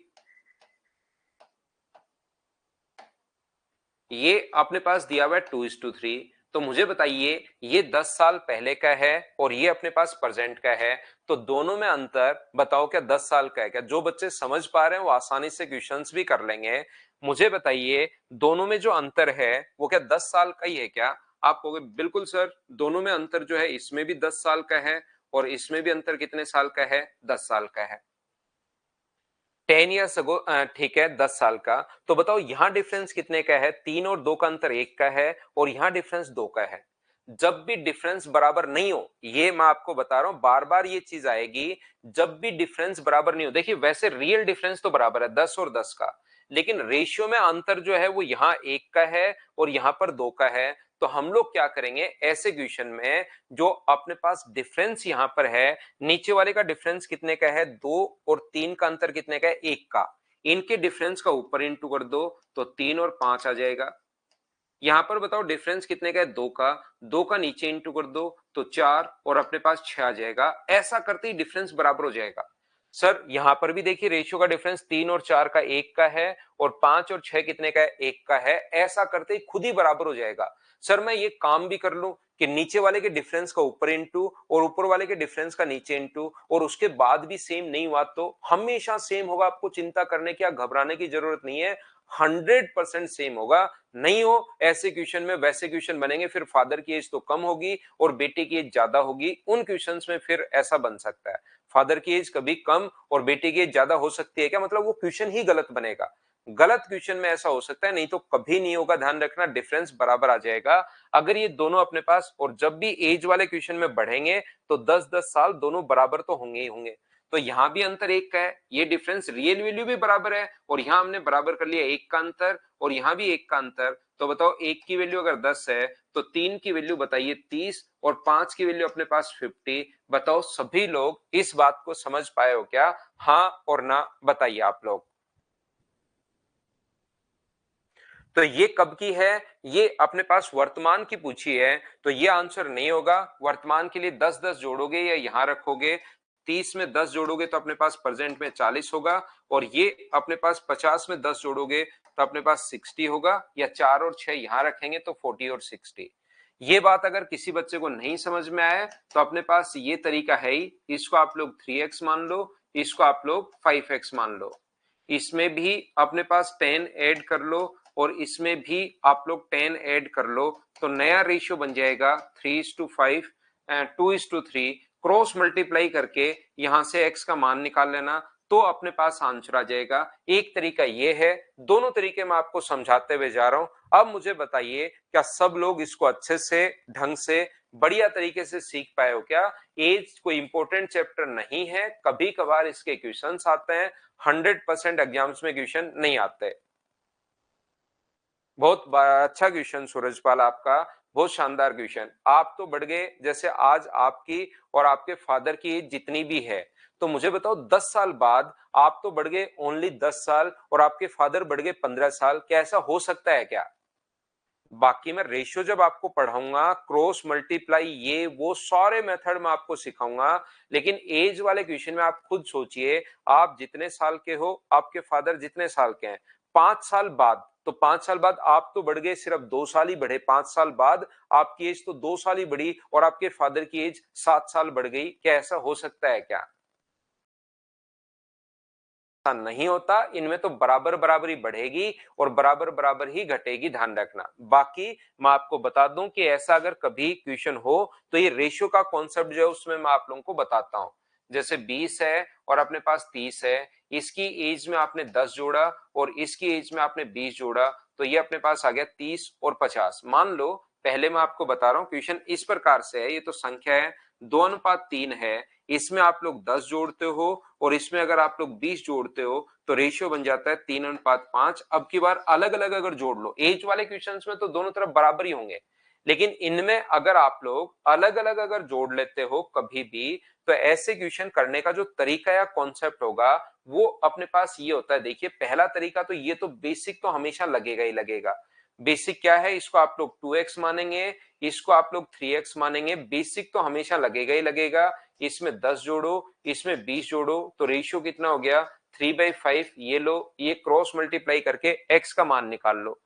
ये अपने पास दिया हुआ है 2:3। तो मुझे बताइए ये 10 साल पहले का है और ये अपने पास प्रेजेंट का है, तो दोनों में अंतर बताओ क्या 10 साल का है क्या? जो बच्चे समझ पा रहे हैं वो आसानी से क्वेश्चंस भी कर लेंगे। मुझे बताइए दोनों में जो अंतर है वो क्या 10 साल का ही है क्या? आप कहोगे बिल्कुल सर, दोनों में अंतर जो है इसमें भी 10 साल का है और इसमें भी अंतर कितने साल का है, 10 साल का है। 10 ईयर्स अगो, ठीक है 10 साल का। तो बताओ यहां डिफरेंस कितने का है, 3 और 2 का अंतर 1 का है और यहां डिफरेंस 2 का है। जब भी डिफरेंस बराबर नहीं हो, ये मैं आपको बता रहा हूं बार बार ये चीज आएगी, जब भी डिफरेंस बराबर नहीं हो, देखिए वैसे रियल डिफरेंस तो बराबर है 10 और 10 का, लेकिन रेशियो में अंतर जो है वो यहाँ 1 का है और यहाँ पर 2 का है। तो हम लोग क्या करेंगे ऐसे क्वेश्चन में, जो अपने पास डिफरेंस यहां पर है, नीचे वाले का डिफरेंस कितने का है 2 और 3 का अंतर कितने का है 1 का, इनके डिफरेंस का ऊपर इंटू कर दो तो 3 और 5 आ जाएगा। यहां पर बताओ डिफरेंस कितने का है 2 का, 2 का नीचे इंटू कर दो तो 4 और अपने पास 6 आ जाएगा। ऐसा करते ही डिफरेंस बराबर हो जाएगा। सर यहां पर भी देखिए रेशियो का डिफरेंस 3 और 4 का 1 का है और 5 और 6 कितने का है 1 का है। ऐसा करते ही खुद ही बराबर हो जाएगा। सर मैं ये काम भी कर लूं कि नीचे वाले के डिफरेंस का ऊपर इंटू और ऊपर वाले के डिफरेंस का नीचे इंटू, और उसके बाद भी सेम नहीं हुआ तो हमेशा सेम होगा, आपको चिंता करने की या घबराने की जरूरत नहीं है, 100% सेम होगा। नहीं हो ऐसे क्वेश्चन में वैसे क्वेश्चन बनेंगे, फिर फादर की एज तो कम होगी और बेटे की एज ज्यादा होगी, उन क्वेश्चंस में फिर ऐसा बन सकता है। फादर की एज कभी कम और बेटे की एज ज्यादा हो सकती है क्या, मतलब वो क्वेश्चन ही गलत बनेगा। गलत क्वेश्चन में ऐसा हो सकता है, नहीं तो कभी नहीं होगा। ध्यान रखना, डिफरेंस बराबर आ जाएगा अगर ये दोनों अपने पास, और जब भी एज वाले क्वेश्चन में बढ़ेंगे तो 10-10 साल दोनों बराबर तो होंगे ही होंगे। तो यहां भी अंतर एक का है, ये डिफरेंस रियल वैल्यू भी बराबर है, और यहां हमने बराबर कर लिया एक का अंतर, और यहां भी एक का अंतर। तो बताओ, एक की वैल्यू अगर 10 है तो तीन की वैल्यू बताइए 30, और पांच की वैल्यू अपने पास 50। बताओ सभी लोग इस बात को समझ पाए हो क्या? हाँ और ना बताइए आप लोग। तो ये कब की है? ये अपने पास वर्तमान की पूछी है, तो ये आंसर नहीं होगा। वर्तमान के लिए 10-10 जोड़ोगे या यहां रखोगे, 30 में 10 जोड़ोगे तो अपने पास प्रेजेंट में 40 होगा, और ये अपने पास 50 में 10 जोड़ोगे तो अपने पास 60 होगा, या 4 और 6 यहां रखेंगे तो 40 और 60। ये बात अगर किसी बच्चे को नहीं समझ में आए तो अपने पास ये तरीका है ही, इसको आप लोग 3x मान लो, इसको आप लोग 5x मान लो, इसमें भी अपने पास 10 ऐड कर लो, और इसमें भी आप लोग 10 ऐड कर लो, तो नया रेशियो बन जाएगा 3:5, 2:3। क्रॉस मल्टीप्लाई करके यहां से x का मान निकाल लेना, तो अपने पास आंसर आ जाएगा। एक तरीका ये है, दोनों तरीके मैं आपको समझाते हुए जा रहा हूं। अब मुझे बताइए, क्या सब लोग इसको अच्छे से, ढंग से, बढ़िया तरीके से सीख पाए हो क्या? एज कोई इंपॉर्टेंट चैप्टर नहीं है, कभी कभार इसके क्वेश्चंस आते हैं, 100% एग्जाम्स में क्वेश्चन नहीं आते। बहुत अच्छा क्वेश्चन सूरजपाल आपका, बहुत शानदार क्वेश्चन। आप तो बढ़ गए, जैसे आज आपकी और आपके फादर की एज जितनी भी है, तो मुझे बताओ 10 साल बाद आप तो बढ़ गए ओनली 10 साल, और आपके फादर बढ़ गए 15 साल। क्या ऐसा हो सकता है क्या? बाकी मैं रेशियो जब आपको पढ़ाऊंगा, क्रॉस मल्टीप्लाई, ये वो सारे मेथड मैं आपको सिखाऊंगा, लेकिन एज वाले क्वेश्चन में आप खुद सोचिए, आप जितने साल के हो, आपके फादर जितने साल के हैं, 5 साल बाद, तो 5 साल बाद आप तो बढ़ गए, सिर्फ 2 साल ही बढ़े, 5 साल बाद आपकी एज तो 2 साल ही बढ़ी, और आपके फादर की एज 7 साल बढ़ गई। क्या ऐसा हो सकता है क्या? ऐसा नहीं होता, इनमें तो बराबर बराबरी बढ़ेगी और बराबर बराबर ही घटेगी, ध्यान रखना। बाकी मैं आपको बता दूं कि ऐसा अगर कभी क्वेश्चन हो तो ये रेशियो का कॉन्सेप्ट जो है उसमें मैं आप लोगों को बताता हूं। जैसे 20 है और अपने पास 30 है, इसकी एज में आपने 10 जोड़ा और इसकी एज में आपने 20 जोड़ा, तो ये अपने पास आ गया 30 और 50। मान लो, पहले मैं आपको बता रहा हूं, क्वेश्चन इस प्रकार से है, ये तो संख्या है, 2:3 है, इसमें आप लोग 10 जोड़ते हो और इसमें अगर आप लोग 20 जोड़ते हो तो रेशियो बन जाता है 3:5। अब की बार अलग अलग अगर जोड़ लो, एज वाले क्वेश्चंस में तो दोनों तरफ बराबर ही होंगे, लेकिन इनमें अगर आप लोग अलग अलग अगर जोड़ लेते हो कभी भी, तो ऐसे क्वेश्चन करने का जो तरीका या कॉन्सेप्ट होगा वो अपने पास ये होता है। देखिए, पहला तरीका तो ये, तो बेसिक तो हमेशा लगेगा ही लगेगा। बेसिक क्या है, इसको आप लोग 2x मानेंगे, इसको आप लोग 3x मानेंगे, बेसिक तो हमेशा लगेगा ही लगेगा। इसमें 10 जोड़ो, इसमें 20 जोड़ो, तो रेशियो कितना हो गया? 3/5। ये लो, ये क्रॉस मल्टीप्लाई करके x का मान निकाल लो।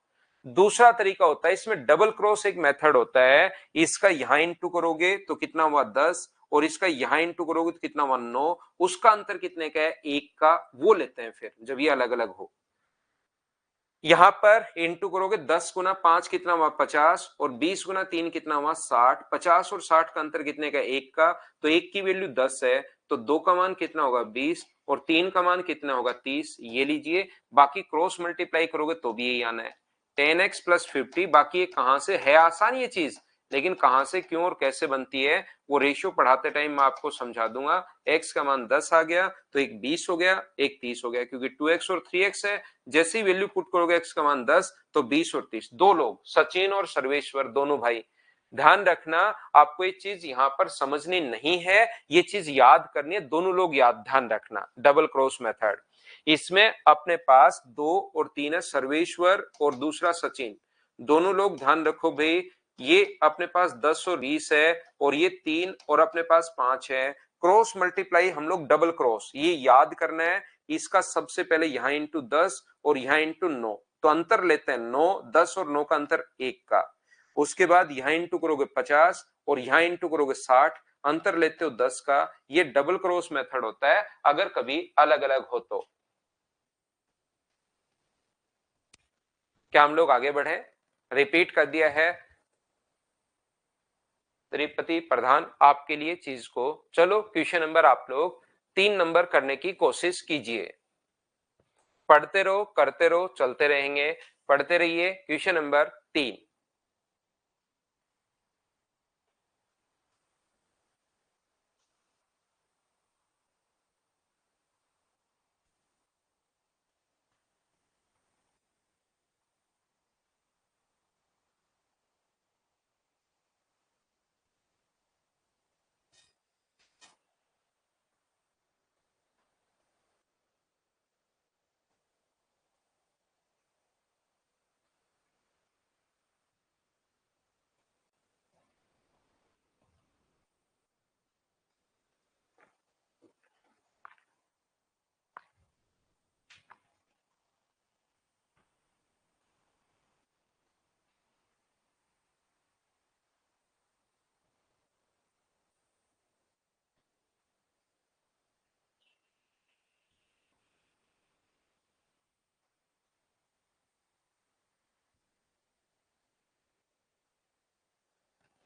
दूसरा तरीका होता है, इसमें डबल क्रॉस एक मेथड होता है, इसका यहां इंटू करोगे तो कितना हुआ 10, और इसका यहां इंटू करोगे तो कितना हुआ 9। उसका अंतर कितने का है? 1 का, वो लेते हैं फिर जब ये अलग अलग हो। यहां पर इंटू करोगे, 10 गुना 5 कितना हुआ 50, और 20 गुना 3 कितना हुआ 60। 50 और 60 का अंतर कितने का? 1 का, तो 1 की वैल्यू 10 है, तो 2 का मान कितना होगा 20, और 3 का मान कितना होगा 30। ये लीजिए, बाकी क्रॉस मल्टीप्लाई करोगे तो भी यही आना है, 10x प्लस 50। बाकी ये कहां से है? आसान ये चीज, लेकिन कहां से, क्यों और कैसे बनती है वो रेशियो पढ़ाते टाइम मैं आपको समझा दूंगा। x का मान 10 आ गया तो एक 20 हो गया, एक 30 हो गया, क्योंकि 2x और 3x है। जैसे ही वैल्यू पुट करोगे x का मान 10, तो 20 और 30, दो लोग, सचिन और सर्वेश्वर, दोनों भाई। ध्यान रखना, आपको ये चीज यहां पर समझनी नहीं है, ये चीज याद करनी है, दोनों लोग याद, ध्यान रखना। डबल क्रॉस मेथड, इसमें अपने पास 2 और 3 है, सर्वेश्वर और दूसरा सचिन, दोनों लोग ध्यान रखो भाई। ये अपने पास 10 और 20 है, और ये 3 और अपने पास 5 है। क्रॉस मल्टीप्लाई हम लोग डबल क्रॉस, ये याद करना है। इसका सबसे पहले यहां इंटू 10 और यहां इंटू 9, तो अंतर लेते हैं 9, 10 और 9 का अंतर 1 का। उसके बाद यहां इंटू करोगे 50 और यहां इंटू करोगे 60, अंतर लेते हो 10 का। ये डबल क्रॉस मेथड होता है अगर कभी अलग अलग हो तो। क्या हम लोग आगे बढ़े? रिपीट कर दिया है त्रिपति प्रधान आपके लिए चीज को। चलो क्वेश्चन नंबर आप लोग 3 नंबर करने की कोशिश कीजिए। पढ़ते रहो, करते रहो, चलते रहेंगे। पढ़ते रहिए। Question number 3।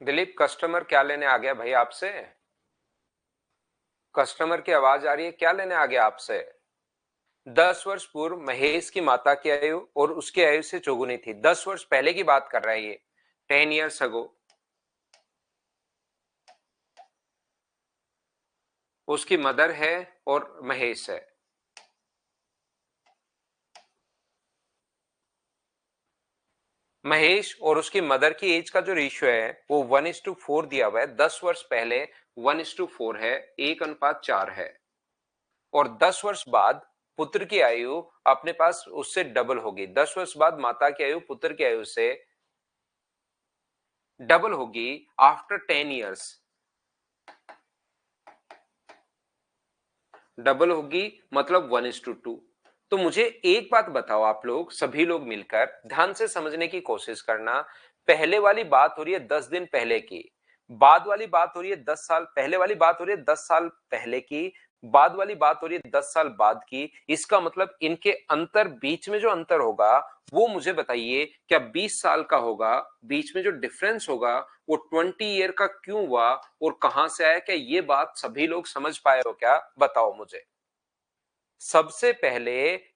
दिलीप, कस्टमर क्या लेने आ गया भाई आपसे? कस्टमर की आवाज आ रही है, क्या लेने आ गया आपसे? 10 वर्ष पूर्व महेश की माता की आयु और उसकी आयु से चौगुनी थी। 10 वर्ष पहले की बात कर रहा है ये। 10 years ago। उसकी मदर है और महेश है। महेश और उसकी मदर की एज का जो रेशियो है वो 1:4 दिया हुआ है। 10 वर्ष पहले 1:4 है, 1:4 है। और 10 वर्ष बाद पुत्र की आयु अपने पास उससे डबल होगी। 10 वर्ष बाद माता की आयु पुत्र की आयु से डबल होगी आफ्टर 10 years। डबल होगी मतलब 1:2। तो मुझे एक बात बताओ, आप लोग सभी लोग मिलकर ध्यान से समझने की कोशिश करना। पहले वाली बात हो रही है 10 दिन पहले की, बाद वाली बात हो रही है 10 साल, पहले वाली बात हो रही है 10 साल पहले की, बाद वाली बात हो रही है 10 साल बाद की। इसका मतलब इनके अंतर, बीच में जो अंतर होगा वो मुझे बताइए, क्या 20 साल का होगा? बीच में जो डिफरेंस होगा वो 20 ईयर का क्यों हुआ और कहां से आया? क्या ये बात सभी लोग समझ पाए हो? क्या बताओ मुझे। सबसे पहले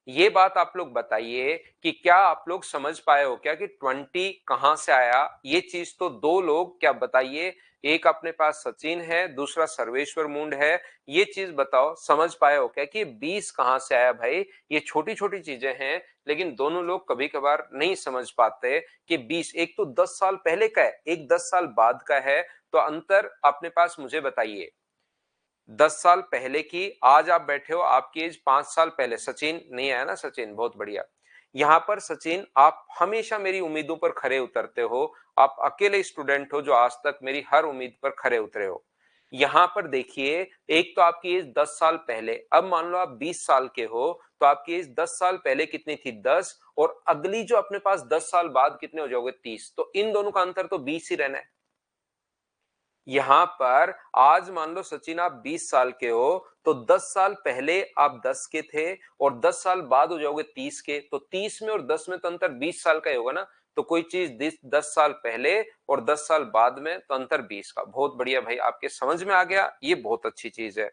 ये बात आप लोग बताइए कि क्या आप लोग समझ पाए हो क्या कि 20 कहां से आया? ये चीज तो दो लोग क्या बताइए। एक अपने पास सचिन है, दूसरा सर्वेश्वर मुंड है। ये चीज बताओ, समझ पाए हो क्या कि 20 कहां से आया? भाई ये छोटी छोटी चीजें हैं, लेकिन दोनों लोग कभी कभार नहीं समझ पाते कि 20 एक तो 10 साल पहले का है, एक 10 साल बाद का है। तो अंतर अपने पास मुझे बताइए। 10 साल पहले की, आज आप बैठे हो, आपकी एज 5 साल पहले। सचिन नहीं आया ना? सचिन बहुत बढ़िया। यहां पर सचिन, आप हमेशा मेरी उम्मीदों पर खरे उतरते हो। आप अकेले स्टूडेंट हो जो आज तक मेरी हर उम्मीद पर खरे उतरे हो। यहां पर देखिए, एक तो आपकी एज 10 साल पहले, अब मान लो आप 20 साल के हो, तो आपकी एज 10 साल पहले कितनी थी? 10। और अगली जो अपने पास 10 साल बाद कितने हो जाओगे? 30। तो इन दोनों का अंतर तो 20 ही रहना है। यहां पर आज मान लो सचिन आप 20 साल के हो, तो 10 साल पहले आप 10 के थे और 10 साल बाद हो जाओगे 30 के। तो 30 में और 10 में तो अंतर 20 साल का ही होगा ना। तो कोई चीज 10 साल पहले और 10 साल बाद में तो अंतर 20 का। बहुत बढ़िया भाई, आपके समझ में आ गया, ये बहुत अच्छी चीज है।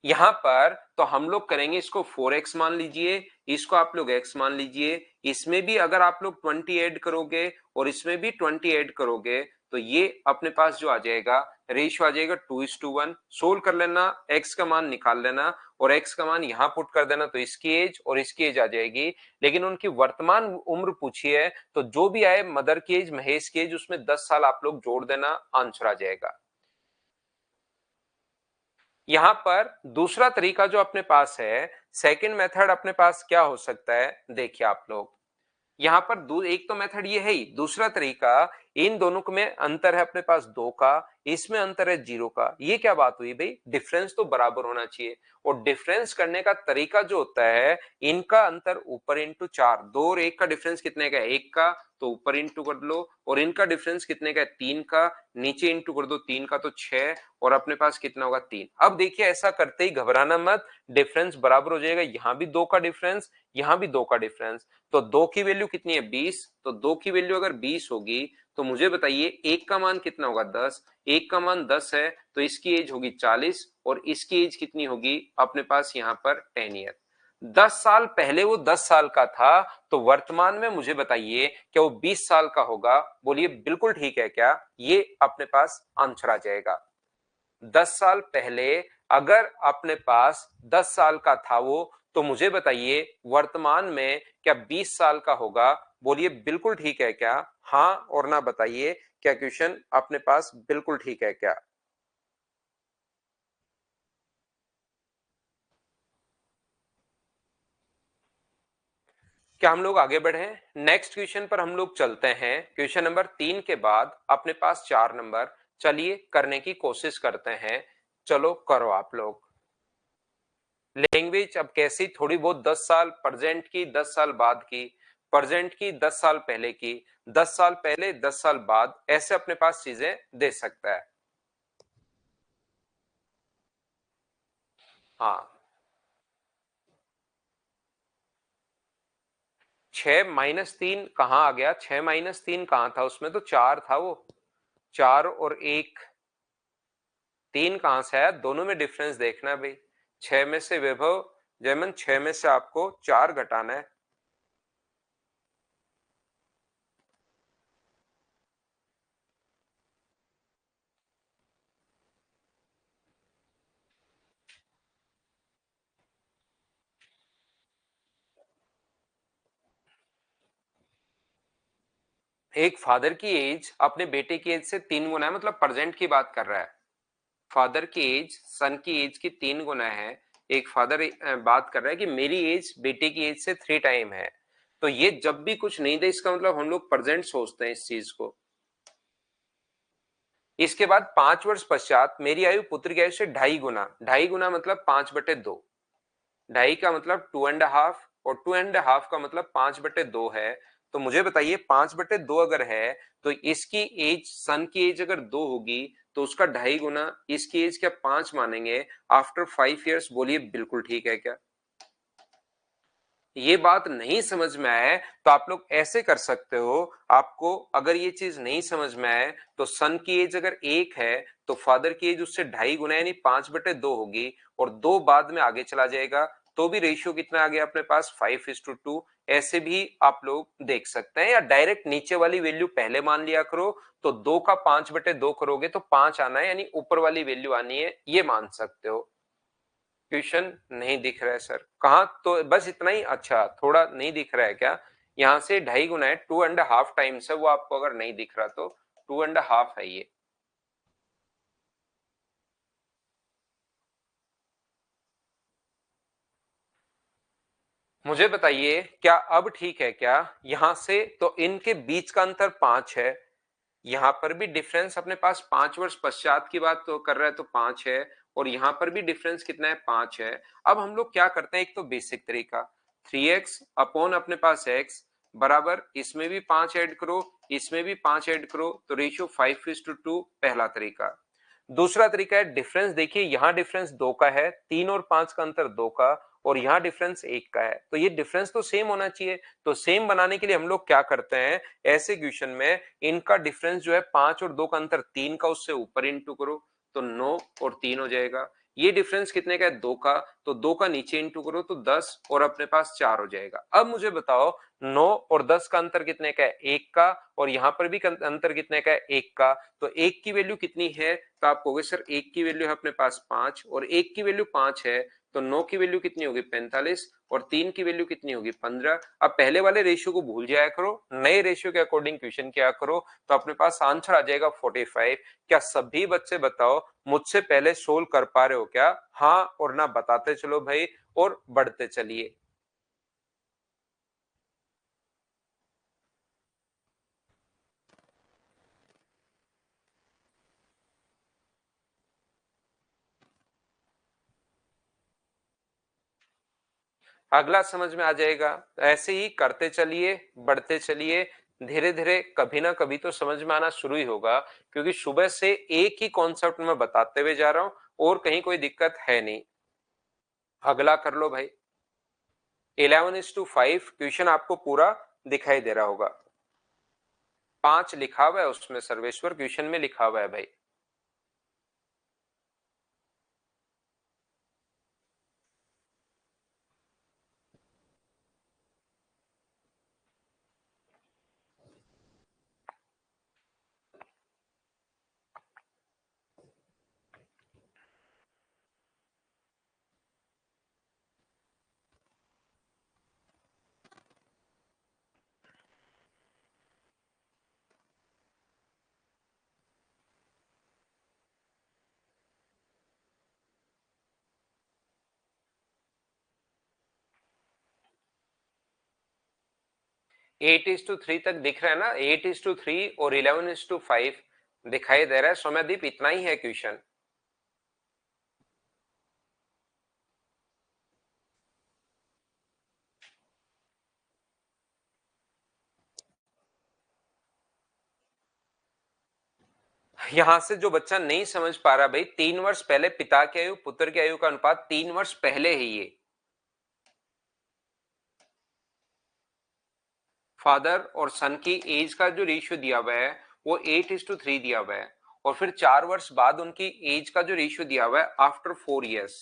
यहां पर तो हम लोग करेंगे इसको 4x मान लीजिए, इसको आप लोग x मान लीजिए। इसमें भी अगर आप लोग 20 ऐड करोगे और इसमें भी 20 ऐड करोगे तो ये अपने पास जो आ जाएगा रेशियो आ जाएगा 2:1। सोल्व कर लेना, x का मान निकाल लेना और x का मान यहां पुट कर देना, तो इसकी एज और इसकी एज आ जाएगी। लेकिन उनकी वर्तमान उम्र पूछी है तो जो भी आए, मदर की एज, महेश की एज, उसमें 10 साल आप लोग जोड़ देना, आंसर आ जाएगा। यहां पर दूसरा तरीका जो अपने पास है, सेकंड मेथड अपने पास क्या हो सकता है? देखिए आप लोग, यहां पर एक तो मेथड ये है ही, दूसरा तरीका, इन दोनों में अंतर है अपने पास 2 का, इसमें अंतर है 0 का। ये क्या बात हुई भाई? डिफरेंस तो बराबर होना चाहिए। और डिफरेंस करने का तरीका जो होता है, इनका अंतर ऊपर इंटू 4, 2 और 1 का डिफरेंस कितने का है? 1 का, तो ऊपर इंटू कर लो। और इनका डिफरेंस कितने का है? 3 का, नीचे इंटू कर दो, 3 का तो 6, और अपने पास कितना होगा? 3। अब देखिए, ऐसा करते ही घबराना मत, डिफरेंस बराबर हो जाएगा। यहां भी 2 का डिफरेंस, यहां भी 2 का डिफरेंस, तो 2 की वैल्यू कितनी है? 20। तो 2 की वैल्यू अगर 20 होगी तो मुझे बताइए 1 का मान कितना होगा? 10। 1 का मान 10 है तो इसकी एज होगी 40 और इसकी एज कितनी होगी अपने पास? यहां पर 10 ईयर। 10 साल पहले वो 10 साल का था, तो वर्तमान में मुझे बताइए क्या वो 20 साल का होगा? बोलिए बिल्कुल ठीक है क्या? ये अपने पास आंसर आ जाएगा। 10 साल पहले अगर अपने पास 10 साल का था वो, तो मुझे बताइए वर्तमान में क्या 20 साल का होगा? बोलिए बिल्कुल ठीक है क्या? हाँ और ना बताइए क्या क्वेश्चन अपने पास बिल्कुल ठीक है क्या? क्या हम लोग आगे बढ़े? नेक्स्ट क्वेश्चन पर हम लोग चलते हैं। क्वेश्चन नंबर 3 के बाद अपने पास 4 नंबर। चलिए करने की कोशिश करते हैं। चलो करो आप लोग। लैंग्वेज अब कैसी, थोड़ी बहुत 10 साल प्रेजेंट की, 10 साल बाद की, प्रेजेंट की, 10 साल पहले की, 10 साल पहले, 10 साल बाद, ऐसे अपने पास चीजें दे सकता है। हाँ, 6 - 3 कहाँ आ गया? 6 - 3 कहाँ था? उसमें तो 4 था वो। 4 और 1, 3 कहां से आया? दोनों में डिफरेंस देखना है भाई। 6 में से वैभव जयमन, 6 में से आपको 4 घटाना है। एक फादर की एज अपने बेटे की एज से 3 गुना है, मतलब प्रेजेंट की बात कर रहा है। फादर की एज सन की एज की 3 गुना है। एक फादर बात कर रहा है कि मेरी एज बेटे की एज से 3 टाइम है। तो ये जब भी कुछ नहीं दे, इसका मतलब हम लोग प्रेजेंट सोचते हैं इस चीज को। इसके बाद 5 वर्ष पश्चात मेरी आयु पुत्र की आयु से 2.5 गुना। 2.5 गुना मतलब 5/2। 2.5 का मतलब 2.5, और 2.5 का मतलब 5/2 है। तो मुझे बताइए 5/2 अगर है, तो इसकी एज, सन की एज अगर 2 होगी, तो उसका 2.5 गुना, इसकी एज क्या 5 मानेंगे आफ्टर 5 ईयर्स? बोलिए बिल्कुल ठीक है क्या? ये बात नहीं समझ में आए तो आप लोग ऐसे कर सकते हो। आपको अगर ये चीज नहीं समझ में आए, तो सन की एज अगर 1 है, तो फादर की एज उससे 2.5 गुना यानी 5/2 होगी, और 2 बाद में आगे चला जाएगा, तो भी रेशियो कितना आ गया अपने पास? 5:2। ऐसे भी आप लोग देख सकते हैं, या डायरेक्ट नीचे वाली वैल्यू पहले मान लिया करो। तो 2 का 5/2 करोगे तो 5 आना है, यानी ऊपर वाली वैल्यू आनी है, ये मान सकते हो। क्वेश्चन नहीं दिख रहा है सर? कहाँ? तो बस इतना ही? अच्छा, थोड़ा नहीं दिख रहा है क्या? यहाँ से 2.5 गुना है, 2.5 टाइम्स है वो, आपको अगर नहीं दिख रहा तो 2.5 है ये। मुझे बताइए क्या अब ठीक है क्या? यहां से तो इनके बीच का अंतर 5 है। यहां पर भी डिफरेंस अपने पास 5 वर्ष पश्चात की बात तो कर रहा है, तो 5 है। और यहां पर भी डिफरेंस कितना है? 5 है। अब हम लोग क्या करते हैं, एक तो बेसिक तरीका, 3x अपॉन अपने पास x बराबर, इसमें भी 5 ऐड करो, इसमें भी 5 ऐड करो, तो रेशियो 5:2, पहला तरीका। दूसरा तरीका है डिफरेंस, देखिए यहां डिफरेंस 2 का है, 3 और 5 का अंतर 2 का, और यहां डिफरेंस 1 का है, तो ये डिफरेंस तो सेम होना चाहिए। तो सेम बनाने के लिए हम लोग क्या करते हैं, ऐसे क्वेश्चन में इनका डिफरेंस जो है 5 और 2 का अंतर 3 का, उससे ऊपर इंटू करो, तो 9 और 3 हो जाएगा। ये डिफरेंस कितने का है? 2 का, तो 2 का नीचे इंटू करो तो 10, और अपने पास 4 हो जाएगा। अब मुझे बताओ 9 और 10 का अंतर कितने का है? 1 का, और यहां पर भी अंतर कितने का है? 1 का। तो 1 की वैल्यू कितनी है? तो आप कहोगे सर 1 की वैल्यू है अपने पास 5, और 1 की वैल्यू 5 है, तो 9 की वैल्यू कितनी होगी? 45, और 3 की वैल्यू कितनी होगी? 15। अब पहले वाले रेशियो को भूल जाया करो, नए रेशियो के अकॉर्डिंग क्वेश्चन किया करो, तो अपने पास आंसर आ जाएगा 45। क्या सभी बच्चे बताओ मुझसे पहले सोल्व कर पा रहे हो क्या? हाँ और ना बताते चलो भाई, और बढ़ते चलिए। अगला समझ में आ जाएगा। ऐसे ही करते चलिए, बढ़ते चलिए, धीरे धीरे कभी ना कभी तो समझ में आना शुरू ही होगा, क्योंकि सुबह से एक ही कॉन्सेप्ट में बताते हुए जा रहा हूं, और कहीं कोई दिक्कत है नहीं। अगला कर लो भाई। 11:5 क्वेश्चन आपको पूरा दिखाई दे रहा होगा। 5 लिखा हुआ है उसमें, सर्वेश्वर क्वेश्चन में लिखा हुआ है भाई। 8:3 तक दिख रहा है ना, 8:3 और 11:5 दिखाई दे रहा है। सौम्यदीप, इतना ही है क्वेश्चन। यहां से जो बच्चा नहीं समझ पा रहा भाई, 3 वर्ष पहले पिता की आयु पुत्र की आयु का अनुपात 3 वर्ष पहले है ये। फादर और सन की एज का जो रेशियो दिया हुआ है वो 8:3 दिया हुआ है, और फिर 4 वर्ष बाद उनकी एज का जो रेशियो दिया हुआ है आफ्टर 4 years,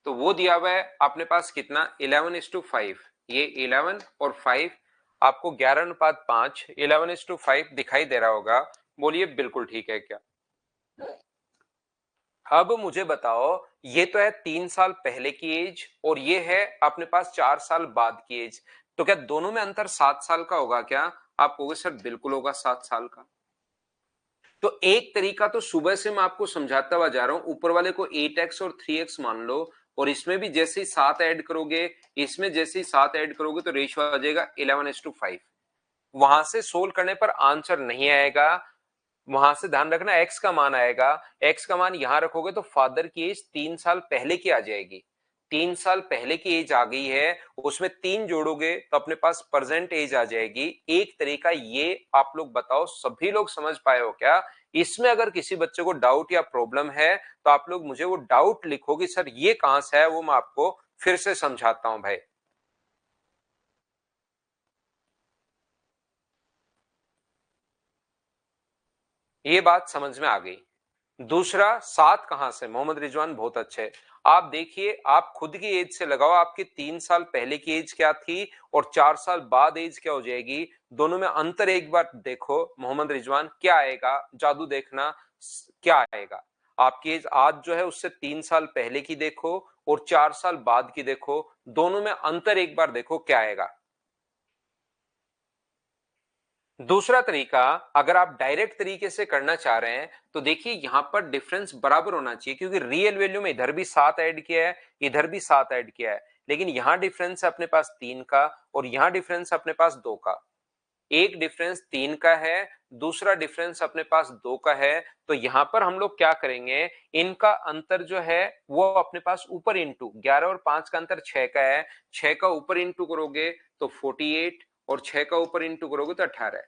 तो वो दिया हुआ है अपने पास कितना, 11:5। ये 11 और 5 आपको 11:5, 11:5 दिखाई दे रहा होगा। बोलिए बिल्कुल ठीक है क्या? अब मुझे बताओ, ये तो है 3 साल पहले की एज और ये है अपने पास 4 साल बाद की एज, तो क्या दोनों में अंतर 7 साल का होगा क्या? आप कहोगे सर बिल्कुल होगा 7 साल का। तो एक तरीका तो सुबह से मैं आपको समझाता हुआ जा रहा हूं, ऊपर वाले को 8x और 3x मान लो, और इसमें भी जैसे ही 7 ऐड करोगे, इसमें जैसे ही 7 ऐड करोगे तो रेशियो आ जाएगा 11:5। वहां से सोल्व करने पर आंसर नहीं आएगा, वहां से ध्यान रखना एक्स का मान आएगा। एक्स का मान यहां रखोगे तो फादर की एज 3 साल पहले की आ जाएगी। 3 साल पहले की एज आ गई है, उसमें 3 जोड़ोगे तो अपने पास प्रेजेंट एज आ जाएगी। एक तरीका ये, आप लोग बताओ सभी लोग समझ पाए हो क्या? इसमें अगर किसी बच्चे को डाउट या प्रॉब्लम है तो आप लोग मुझे वो डाउट लिखो कि सर ये कहां से है, वो मैं आपको फिर से समझाता हूं भाई। ये बात समझ में आ गई। दूसरा, 7 कहां से? मोहम्मद रिजवान बहुत अच्छे। आप देखिए, आप खुद की एज से लगाओ, आपकी 3 साल पहले की एज क्या थी और 4 साल बाद एज क्या हो जाएगी, दोनों में अंतर एक बार देखो। मोहम्मद रिजवान क्या आएगा, जादू देखना, क्या आएगा? आपकी एज आज जो है उससे 3 साल पहले की देखो और 4 साल बाद की देखो, दोनों में अंतर एक बार देखो क्या आएगा। दूसरा तरीका, अगर आप डायरेक्ट तरीके से करना चाह रहे हैं तो देखिए यहां पर डिफरेंस बराबर होना चाहिए, क्योंकि रियल वैल्यू में इधर भी 7 ऐड किया है, इधर भी 7 ऐड किया है, लेकिन यहां डिफरेंस है अपने पास 3 का और यहां डिफरेंस अपने पास 2 का। एक डिफरेंस 3 का है, दूसरा डिफरेंस अपने पास 2 का है, तो यहां पर हम लोग क्या करेंगे, इनका अंतर जो है वो अपने पास ऊपर इंटू 11 और 5 का अंतर 6 का है, 6 का ऊपर इंटू करोगे तो 48 और 6 का ऊपर इंटू करोगे तो 18 है।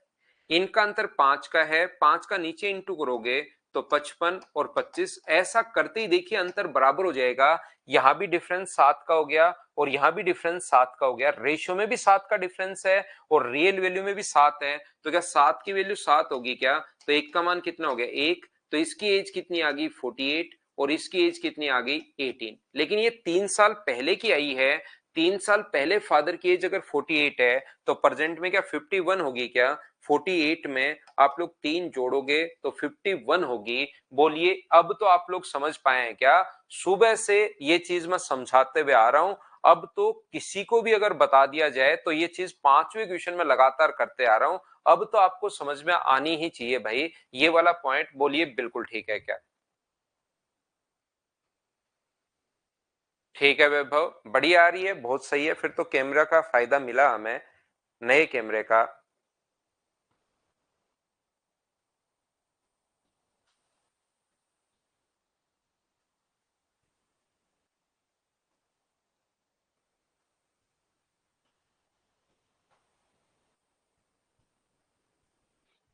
इनका अंतर 5 का है, 5 का नीचे इंटू करोगे तो 55 और 25, ऐसा करते ही देखिए अंतर बराबर हो जाएगा। यहां भी डिफरेंस 7 का हो गया और यहां भी डिफरेंस 7 का हो गया, रेशियो में भी 7 का डिफरेंस है और रियल वैल्यू में भी 7 है, तो क्या 7 की वैल्यू 7 होगी क्या? तो एक का मान कितना हो गया, 1, तो इसकी एज कितनी आ गई 48 और इसकी एज कितनी आ गई 18। लेकिन ये 3 साल पहले की आई है, 3 साल पहले फादर की एज अगर 48 है तो प्रेजेंट में क्या 51 होगी क्या? 48 में आप लोग 3 जोड़ोगे तो 51 होगी। बोलिए अब तो आप लोग समझ पाए हैं क्या? सुबह से ये चीज मैं समझाते हुए आ रहा हूं, अब तो किसी को भी अगर बता दिया जाए तो ये चीज 5वें क्वेश्चन में लगातार करते आ रहा हूं, अब तो आपको समझ में आनी ही चाहिए भाई ये वाला पॉइंट। बोलिए बिल्कुल ठीक है क्या? ठीक है वैभव, बढ़िया आ रही है, बहुत सही है, फिर तो कैमरा का फायदा मिला हमें, नए कैमरे का।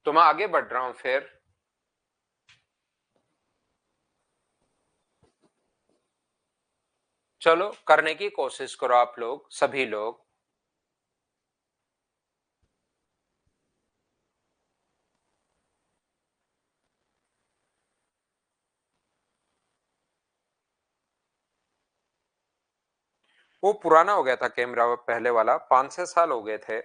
तो मैं आगे बढ़ रहा हूं फिर। चलो करने की कोशिश करो आप लोग, सभी लोग। वो पुराना हो गया था कैमरा, पहले वाला 5-6 साल हो गए थे।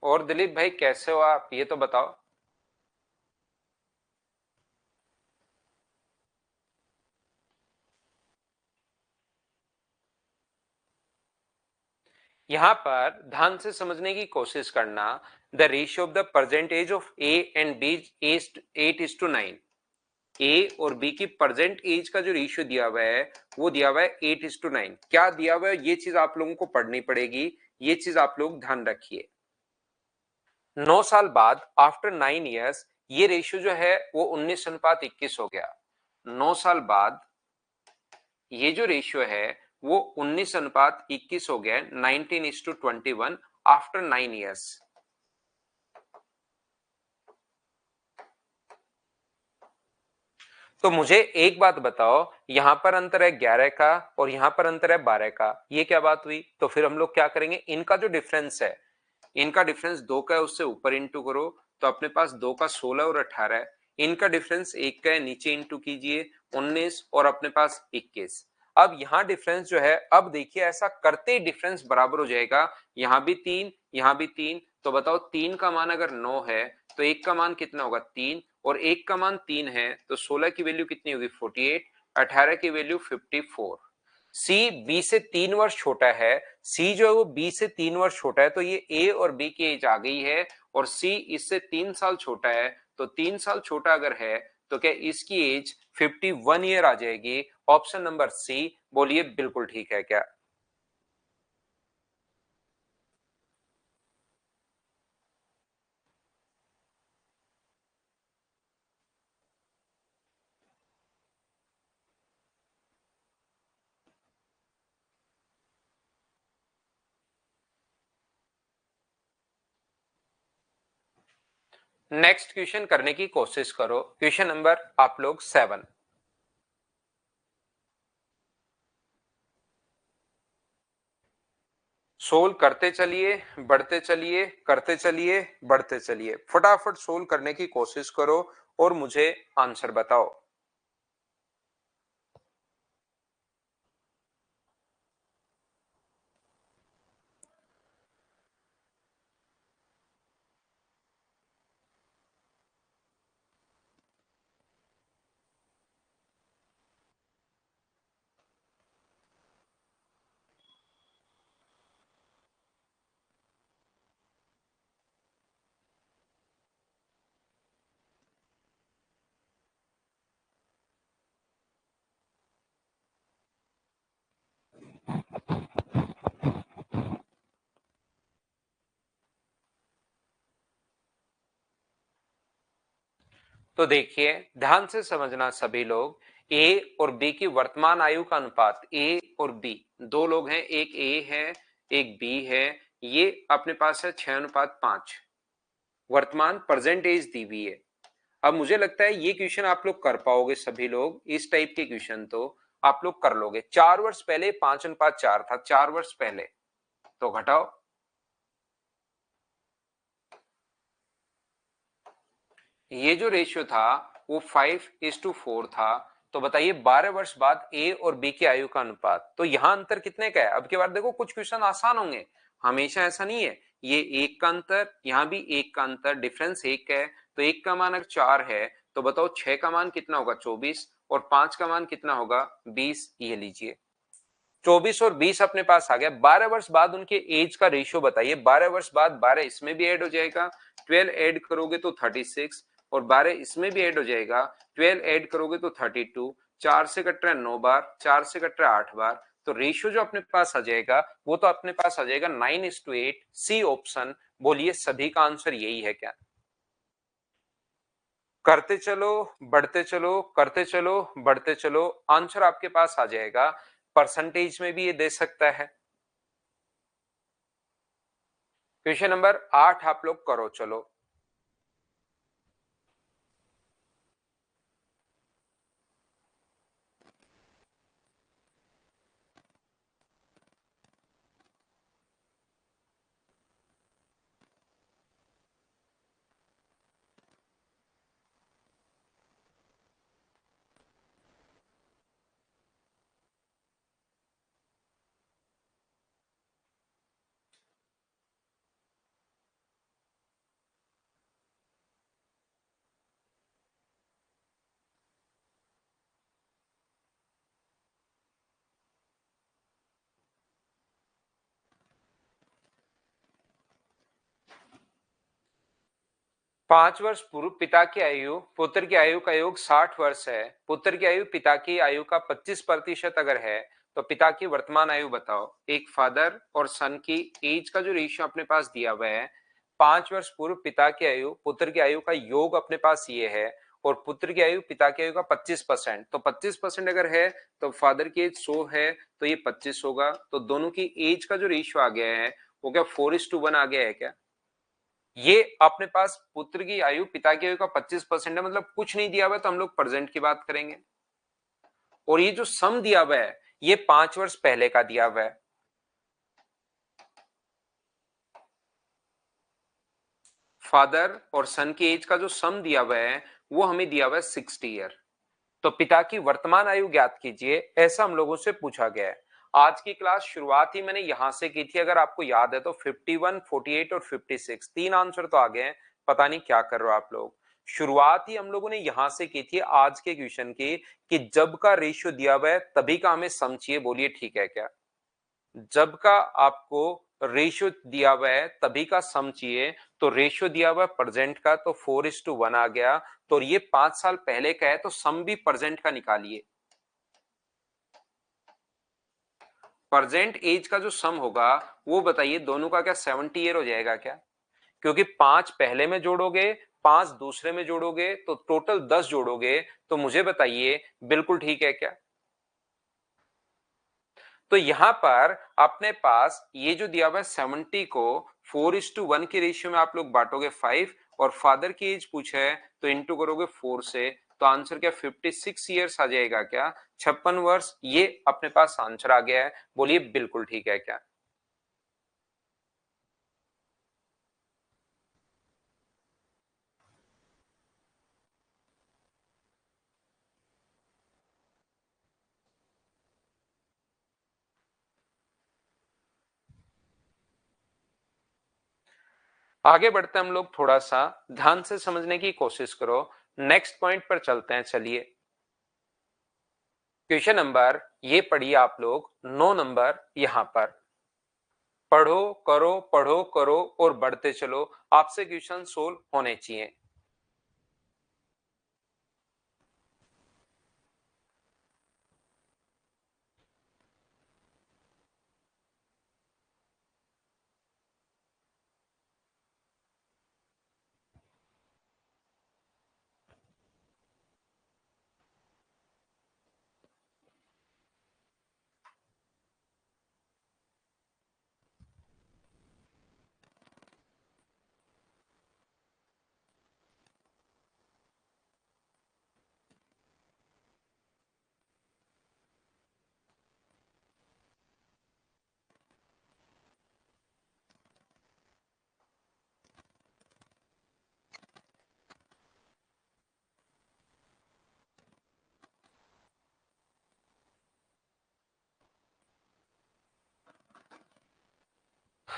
और दिलीप भाई कैसे हो आप, ये तो बताओ। यहां पर ध्यान से समझने की कोशिश करना। The ratio of the present age of A and B 8:9। A और बी की प्रेजेंट एज का जो रेशियो दिया हुआ है वो दिया हुआ है 8:9। क्या दिया हुआ है ये चीज आप लोगों को पढ़नी पड़ेगी, ये चीज आप लोग ध्यान रखिए। 9 साल बाद आफ्टर 9 years ये रेशियो जो है वो 19:21 हो गया। 9 साल बाद ये जो रेशियो है वो 19:21 हो गया, 19:21 आफ्टर 9 years। तो मुझे एक बात बताओ, यहां पर अंतर है 11 का और यहां पर अंतर है 12 का, ये क्या बात हुई? तो फिर हम लोग क्या करेंगे, इनका जो डिफरेंस है, इनका डिफरेंस 2 का है, उससे ऊपर इंटू करो तो अपने पास 2 का 16 और 18 है। इनका डिफरेंस 1 का है, नीचे इंटू कीजिए 19 और अपने पास 21। अब यहां डिफरेंस जो है, अब देखिए ऐसा करते ही डिफरेंस बराबर हो जाएगा। यहां भी 3, यहां भी 3, तो बताओ 3 का मान अगर 9 है तो 1 का मान कितना होगा 3, और 1 का मान 3 है तो 16 की वैल्यू कितनी होगी 48, 18 की वैल्यू 54। सी बी से 3 वर्ष छोटा है, सी जो है वो बी से 3 वर्ष छोटा है, तो ये ए और बी की एज आ गई है, और सी इससे 3 साल छोटा है, तो 3 साल छोटा अगर है तो क्या इसकी एज 51 ईयर आ जाएगी? ऑप्शन नंबर सी, बोलिए बिल्कुल ठीक है क्या? नेक्स्ट क्वेश्चन करने की कोशिश करो, क्वेश्चन नंबर आप लोग 7। सोल्व करते चलिए, बढ़ते चलिए, करते चलिए, बढ़ते चलिए, फटाफट सोल्व करने की कोशिश करो और मुझे आंसर बताओ। तो देखिए ध्यान से समझना सभी लोग, ए और बी की वर्तमान आयु का अनुपात, ए और बी दो लोग हैं, एक ए है एक बी है, ये अपने पास है 6:5। वर्तमान प्रेजेंट एज दी हुई है। अब मुझे लगता है ये क्वेश्चन आप लोग कर पाओगे सभी लोग, इस टाइप के क्वेश्चन तो आप लोग कर लोगे। 4 वर्ष पहले 5:4 था, 4 वर्ष पहले, तो घटाओ। ये जो रेशियो था वो 5:4 था। तो बताइए 12 वर्ष बाद ए और बी की आयु का अनुपात, तो यहां अंतर कितने का है? अब की बार देखो कुछ क्वेश्चन आसान होंगे, हमेशा ऐसा नहीं है। ये एक का अंतर, यहां भी एक का अंतर, डिफरेंस एक है, तो एक का मान अगर 4 है तो बताओ 6 का मान कितना होगा 24, और 5 का मान कितना होगा 20। ये लीजिए 24 और 20 अपने पास आ गया। 12 वर्ष बाद उनके एज का रेशियो बताइए। 12 वर्ष बाद 12 इसमें भी ऐड हो जाएगा, 12 ऐड करोगे तो 36, और 12 इसमें भी ऐड हो जाएगा, 12 ऐड करोगे तो 32। 4 से कट रहा है 9 बार, 4 से कट रहा है 8 बार, तो रेशियो जो अपने पास आ जाएगा वो तो अपने पास आ जाएगा 9:8। सी ऑप्शन, बोलिए सभी का आंसर यही है क्या? करते चलो, बढ़ते चलो, करते चलो, बढ़ते चलो, आंसर आपके पास आ जाएगा। परसेंटेज में भी ये दे सकता है। क्वेश्चन नंबर 8 आप लोग करो चलो। 5 वर्ष पूर्व पिता की आयु पुत्र की आयु का योग 60 वर्ष है। पुत्र की आयु पिता की आयु का 25% अगर है तो पिता की वर्तमान आयु बताओ। एक फादर और सन की एज का जो रेशियो अपने पास दिया हुआ है, 5 वर्ष पूर्व पिता की आयु पुत्र की आयु का योग अपने पास ये है, और पुत्र की आयु पिता की आयु का 25%, तो 25% अगर है तो फादर की एज 100 है, तो ये 25 होगा। तो दोनों की एज का जो रेशियो आ गया है वो क्या 4:1 आ गया है क्या? ये अपने पास पुत्र की आयु पिता की आयु का 25% है, मतलब कुछ नहीं दिया हुआ है, तो हम लोग प्रेजेंट की बात करेंगे। और ये जो सम दिया हुआ है ये 5 वर्ष पहले का दिया हुआ है। फादर और सन की एज का जो सम दिया हुआ है वो हमें दिया हुआ है 60 ईयर। तो पिता की वर्तमान आयु ज्ञात कीजिए, ऐसा हम लोगों से पूछा गया है। आज की क्लास शुरुआत ही मैंने यहां से की थी, अगर आपको याद है तो 51, 48 और 56 तीन आंसर तो आ गए हैं। पता नहीं क्या कर रहे हो आप लोग। शुरुआत ही हम लोगों ने यहां से की थी आज के क्वेश्चन की, कि जब का रेशियो दिया हुआ है तभी का हमें सम चाहिए। बोलिए ठीक है क्या? जब का आपको रेशियो दिया हुआ है तभी का सम चाहिए, तो रेशियो दिया हुआ है प्रेजेंट का, तो 4:1 आ गया। तो ये 5 साल पहले का है, तो सम भी प्रेजेंट का निकालिए। प्रेजेंट एज का जो सम होगा वो बताइए, दोनों का क्या 70 ईयर हो जाएगा क्या? क्योंकि 5 पहले में जोड़ोगे, 5 दूसरे में जोड़ोगे, तो टोटल 10 जोड़ोगे। तो मुझे बताइए बिल्कुल ठीक है क्या? तो यहां पर अपने पास ये जो दिया हुआ है 70 को 4:1 के रेशियो में आप लोग बांटोगे 5, और फादर की एज पूछा है तो इंटू करोगे 4 से, तो आंसर क्या 56 ईयर्स आ जाएगा क्या? 56 वर्ष, ये अपने पास आंसर आ गया है। बोलिए बिल्कुल ठीक है क्या? आगे बढ़ते हम लोग, थोड़ा सा ध्यान से समझने की कोशिश करो। नेक्स्ट पॉइंट पर चलते हैं, चलिए। क्वेश्चन नंबर ये पढ़िए आप लोग, 9 नंबर यहां पर। पढ़ो करो और बढ़ते चलो, आपसे क्वेश्चन सोल्व होने चाहिए।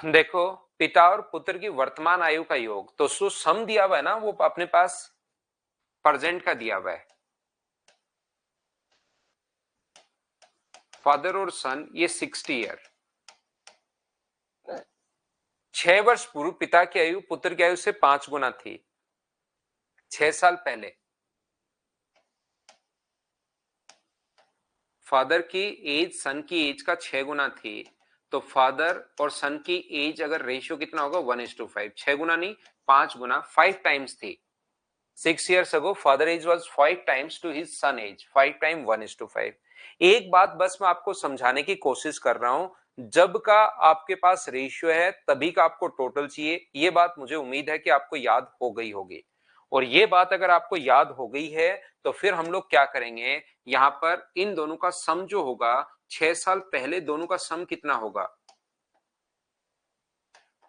देखो, पिता और पुत्र की वर्तमान आयु का योग, तो जो सम दिया हुआ है ना वो अपने पास प्रेजेंट का दिया हुआ है। फादर और सन ये 60 ईयर। 6 वर्ष पूर्व पिता की आयु पुत्र की आयु से 5 गुना थी, 6 साल पहले। फादर की एज सन की एज का 6 गुना थी, तो फादर और सन की एज अगर रेशियो कितना होगा 1:5, 6 गुना नहीं 5 गुना, 5 टाइम्स थी। 6 years ago father age was 5 times to his son age, 5 time 1:5। एक बात बस मैं आपको समझाने की कोशिश कर रहा हूं, जब का आपके पास रेशियो है तभी का आपको टोटल चाहिए। ये बात मुझे उम्मीद है कि आपको याद हो गई होगी। और ये बात अगर आपको याद हो गई है तो फिर हम लोग क्या करेंगे, यहां पर इन दोनों का सम जो होगा, 6 साल पहले दोनों का सम कितना होगा,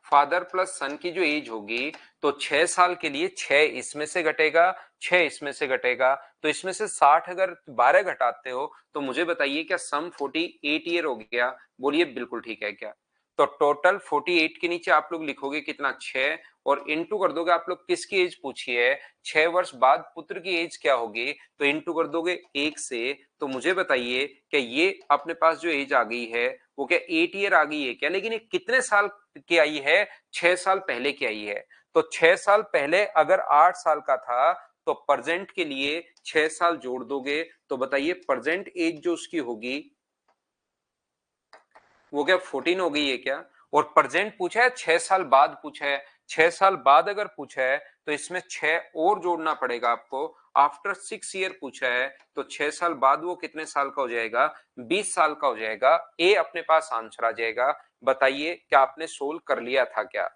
फादर प्लस सन की जो एज होगी, तो 6 साल के लिए 6 इसमें से घटेगा, 6 इसमें से घटेगा, तो इसमें से 60 अगर 12 घटाते हो तो मुझे बताइए क्या सम 48 ईयर हो गया? बोलिए बिल्कुल ठीक है क्या? तो टोटल 48 के नीचे आप लोग लिखोगे कितना 6, और इंटू कर दोगे, आप लोग किसकी एज पूछी है, 6 वर्ष बाद पुत्र की एज क्या होगी, तो इंटू कर दोगे 1 से। तो मुझे बताइए क्या ये अपने पास जो एज आ गई है वो क्या 8 ईयर आ गई है क्या? लेकिन ये कितने साल की आई है, 6 साल पहले की आई है। तो 6 साल पहले अगर 8 साल का था तो प्रेजेंट के लिए 6 साल जोड़ दोगे तो बताइए प्रेजेंट एज जो उसकी होगी वो क्या 14 हो गई है क्या? और प्रेजेंट पूछा है 6 साल बाद पूछा है, 6 साल बाद अगर पूछा है तो इसमें 6 और जोड़ना पड़ेगा आपको। आफ्टर 6 ईयर पूछा है तो 6 साल बाद वो कितने साल का हो जाएगा? 20 साल का हो जाएगा। ए अपने पास आंसर आ जाएगा। बताइए क्या आपने सोल्व कर लिया था क्या?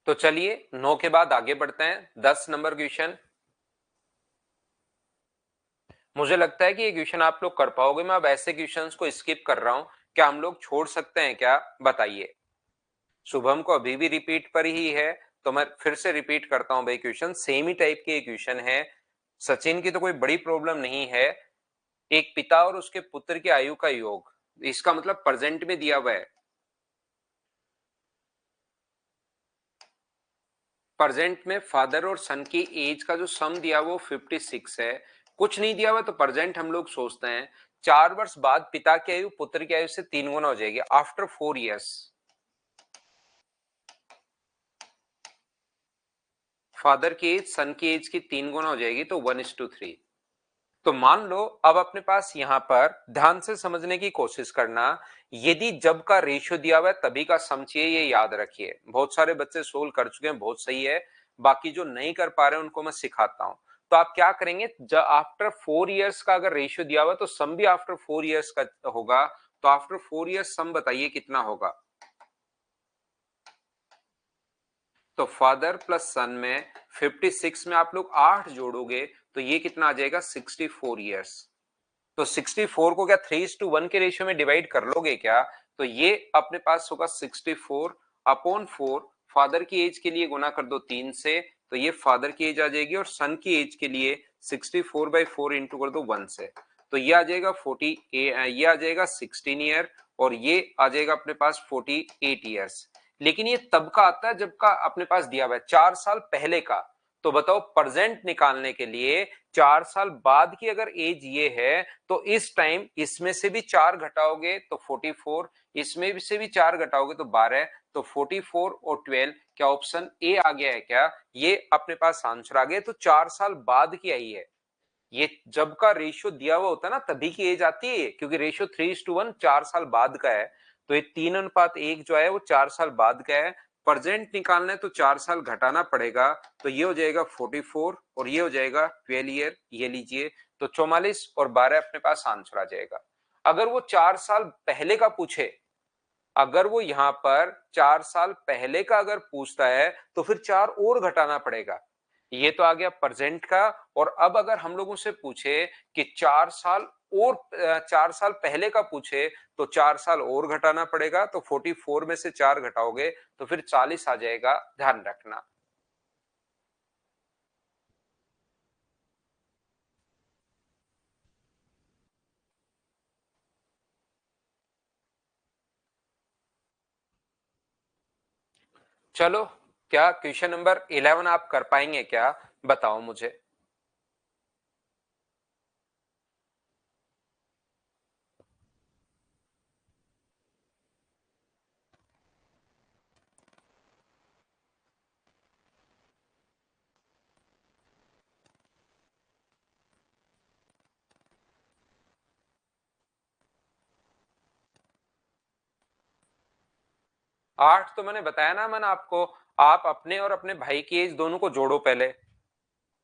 तो चलिए 9 के बाद आगे बढ़ते हैं। 10 नंबर क्वेश्चन। मुझे लगता है कि ये क्वेश्चन आप लोग कर पाओगे। मैं अब ऐसे क्वेश्चंस को स्किप कर रहा हूं। क्या हम लोग छोड़ सकते हैं क्या? बताइए। शुभम को अभी भी रिपीट पर ही है तो मैं फिर से रिपीट करता हूं भाई, क्वेश्चन सेम ही टाइप के क्वेश्चन है। सचिन की तो कोई बड़ी प्रॉब्लम नहीं है। एक पिता और उसके पुत्र की आयु का योग, इसका मतलब प्रेजेंट में दिया हुआ है। प्रेजेंट में फादर और सन की एज का जो सम दिया वो 56 है। कुछ नहीं दिया हुआ तो प्रेजेंट हम लोग सोचते हैं 4 वर्ष बाद पिता की आयु पुत्र की आयु से 3 गुना हो जाएगी आफ्टर 4 इयर्स। फादर की एज सन की एज की 3 गुना हो जाएगी तो 1:3। तो मान लो अब अपने पास यहां पर ध्यान से समझने की कोशिश करना। यदि जब का रेशियो दिया हुआ है तभी का सम चाहिए, ये याद रखिए। बहुत सारे बच्चे सोल्व कर चुके हैं, बहुत सही है। बाकी जो नहीं कर पा रहे हैं उनको मैं सिखाता हूं। तो आप क्या करेंगे, जब आफ्टर 4 इयर्स का अगर रेशियो दिया हुआ है तो सम भी आफ्टर 4 इयर्स का होगा। तो आफ्टर 4 इयर्स सम बताइए कितना होगा? तो फादर प्लस सन में 56 में आप लोग 8 जोड़ोगे तो ये कितना आ जाएगा? 64 इयर्स। तो 64 को क्या 3:1 के रेशियो में डिवाइड कर लोगे क्या? तो ये अपने पास होगा 64/4। फादर की एज के लिए गुना कर दो 3 से तो ये फादर की एज आ जाएगी, और सन की एज के लिए 64/4 इंटू कर दो 1 से तो ये आ जाएगा 40, ये आ जाएगा 16 ईयर, और ये आ जाएगा अपने पास 48 ईयर्स। लेकिन ये तब का आता है जब का अपने पास दिया हुआ है 4 साल पहले का। तो बताओ प्रेजेंट निकालने के लिए 4 साल बाद की अगर एज ये है तो इस टाइम इसमें से भी 4 घटाओगे तो 44, इसमें भी से भी 4 घटाओगे तो 12, तो 44 और 12 क्या ऑप्शन ए आ गया है क्या? ये अपने पास आंसर आ गया। तो 4 साल बाद की आई है। ये जब का रेशियो दिया हुआ होता है ना तभी की एज आती है, क्योंकि रेशियो 3:1 4 साल बाद का है। तो ये 3:1 जो है वो 4 साल बाद का है। प्रेजेंट निकालना है तो 4 साल घटाना पड़ेगा। तो ये हो जाएगा 44 और ये हो जाएगा 12 ईयर, ये लीजिए। तो 44 और 12 अपने पास आंसर आ जाएगा। अगर वो 4 साल पहले का पूछे, अगर वो यहां पर 4 साल पहले का अगर पूछता है तो फिर 4 और घटाना पड़ेगा। ये तो आ गया प्रेजेंट का। और अब अगर हम लोगों से पूछे कि 4 साल और 4 साल पहले का पूछे तो 4 साल और घटाना पड़ेगा। तो 44 में से 4 घटाओगे तो फिर 40 आ जाएगा, ध्यान रखना। चलो, क्या क्वेश्चन नंबर 11 आप कर पाएंगे क्या? बताओ मुझे। 8 तो मैंने बताया ना मैंने आपको। आप अपने और अपने भाई की एज दोनों को जोड़ो पहले।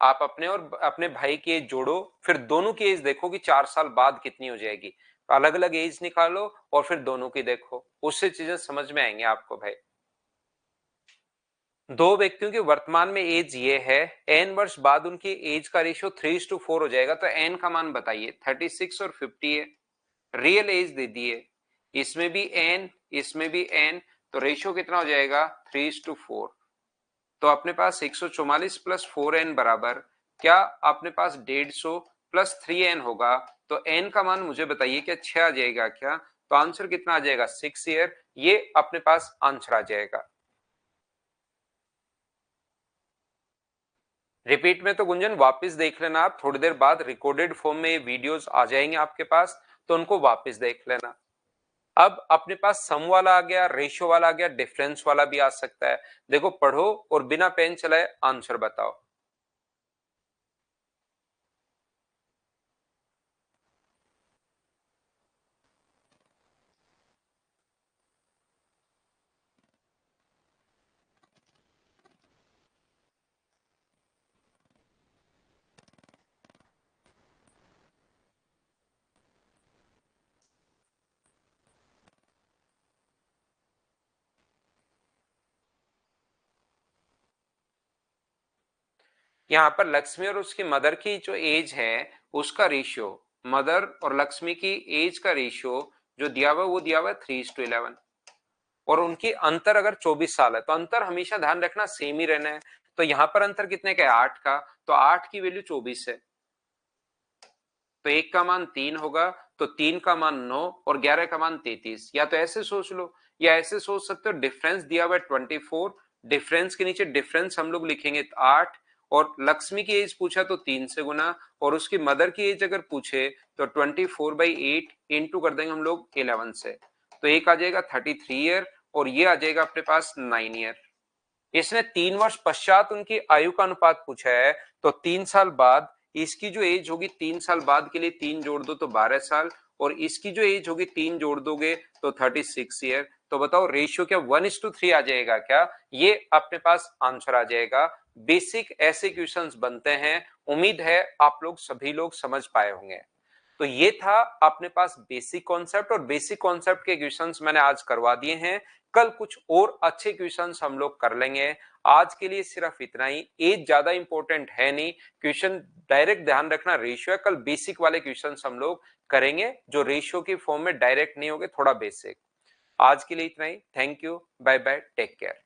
आप अपने और अपने भाई की एज जोड़ो, फिर दोनों की एज देखो कि 4 साल बाद कितनी हो जाएगी। अलग अलग एज निकालो और फिर दोनों की देखो, उससे चीजें समझ में आएंगे आपको भाई। दो व्यक्तियों की वर्तमान में एज ये है, एन वर्ष बाद उनकी एज का रेशियो 3:4 हो जाएगा। तो एन का मान बताइए। 36 और 50 है। रियल एज दे दिए, इसमें भी एन इसमें भी एन, तो रेशियो कितना हो जाएगा? 3:4। तो अपने पास 144 प्लस 4n बराबर क्या अपने पास 150, +3n होगा, तो n का मान मुझे बताइए क्या 6 आ जाएगा क्या? तो आंसर कितना आ जाएगा? 6 ईयर। ये अपने पास आंसर आ जाएगा। रिपीट में तो गुंजन वापस देख लेना, आप थोड़ी देर बाद रिकॉर्डेड फॉर्म में ये वीडियोस आ जाएंगे आपके पास, तो उनको वापस देख लेना। अब अपने पास सम वाला आ गया, रेशियो वाला आ गया, डिफरेंस वाला भी आ सकता है। देखो, पढ़ो और बिना पेन चलाए आंसर बताओ। यहाँ पर लक्ष्मी और उसकी मदर की जो एज है उसका रेशियो, मदर और लक्ष्मी की एज का रेशियो जो दिया हुआ वो दिया हुआ है 3:11, और उनकी अंतर अगर 24 साल है तो अंतर हमेशा ध्यान रखना सेम ही रहना है। तो यहाँ पर अंतर कितने का है? 8 का, तो 8 की वैल्यू 24 है, तो 1 का मान 3 होगा, तो 3 का मान 9 और 11 का मान 33। या तो ऐसे सोच लो या ऐसे सोच सकते हो, डिफरेंस दिया हुआ है 24, डिफरेंस के नीचे डिफरेंस हम लोग लिखेंगे 8, और लक्ष्मी की एज पूछा तो 3 से गुना, और उसकी मदर की एज अगर पूछे तो 24/8 इंटू कर देंगे हम लोग 11 से, तो एक आ जाएगा 33 ईयर, और ये आ जाएगा अपने पास 9 ईयर। इसने 3 वर्ष पश्चात उनकी आयु का अनुपात पूछा है, तो 3 साल बाद इसकी जो एज होगी, 3 साल बाद के लिए 3 जोड़ दो तो 12 साल, और इसकी जो एज होगी 3 जोड़ दोगे तो 36 ईयर। तो बताओ रेशियो क्या 1:3 आ जाएगा क्या? ये अपने पास आंसर आ जाएगा। बेसिक ऐसे क्वेश्चंस बनते हैं, उम्मीद है आप लोग सभी लोग समझ पाए होंगे। तो ये था अपने पास बेसिक कॉन्सेप्ट, और बेसिक कॉन्सेप्ट के क्वेश्चंस मैंने आज करवा दिए हैं। कल कुछ और अच्छे क्वेश्चंस हम लोग कर लेंगे। आज के लिए सिर्फ इतना ही, एज ज्यादा इंपॉर्टेंट है नहीं, क्वेश्चन डायरेक्ट ध्यान रखना रेशियो है। कल बेसिक वाले क्वेश्चंस हम लोग करेंगे जो रेशियो की फॉर्म में डायरेक्ट नहीं होंगे, थोड़ा बेसिक। आज के लिए इतना ही, thank you, bye bye, take care.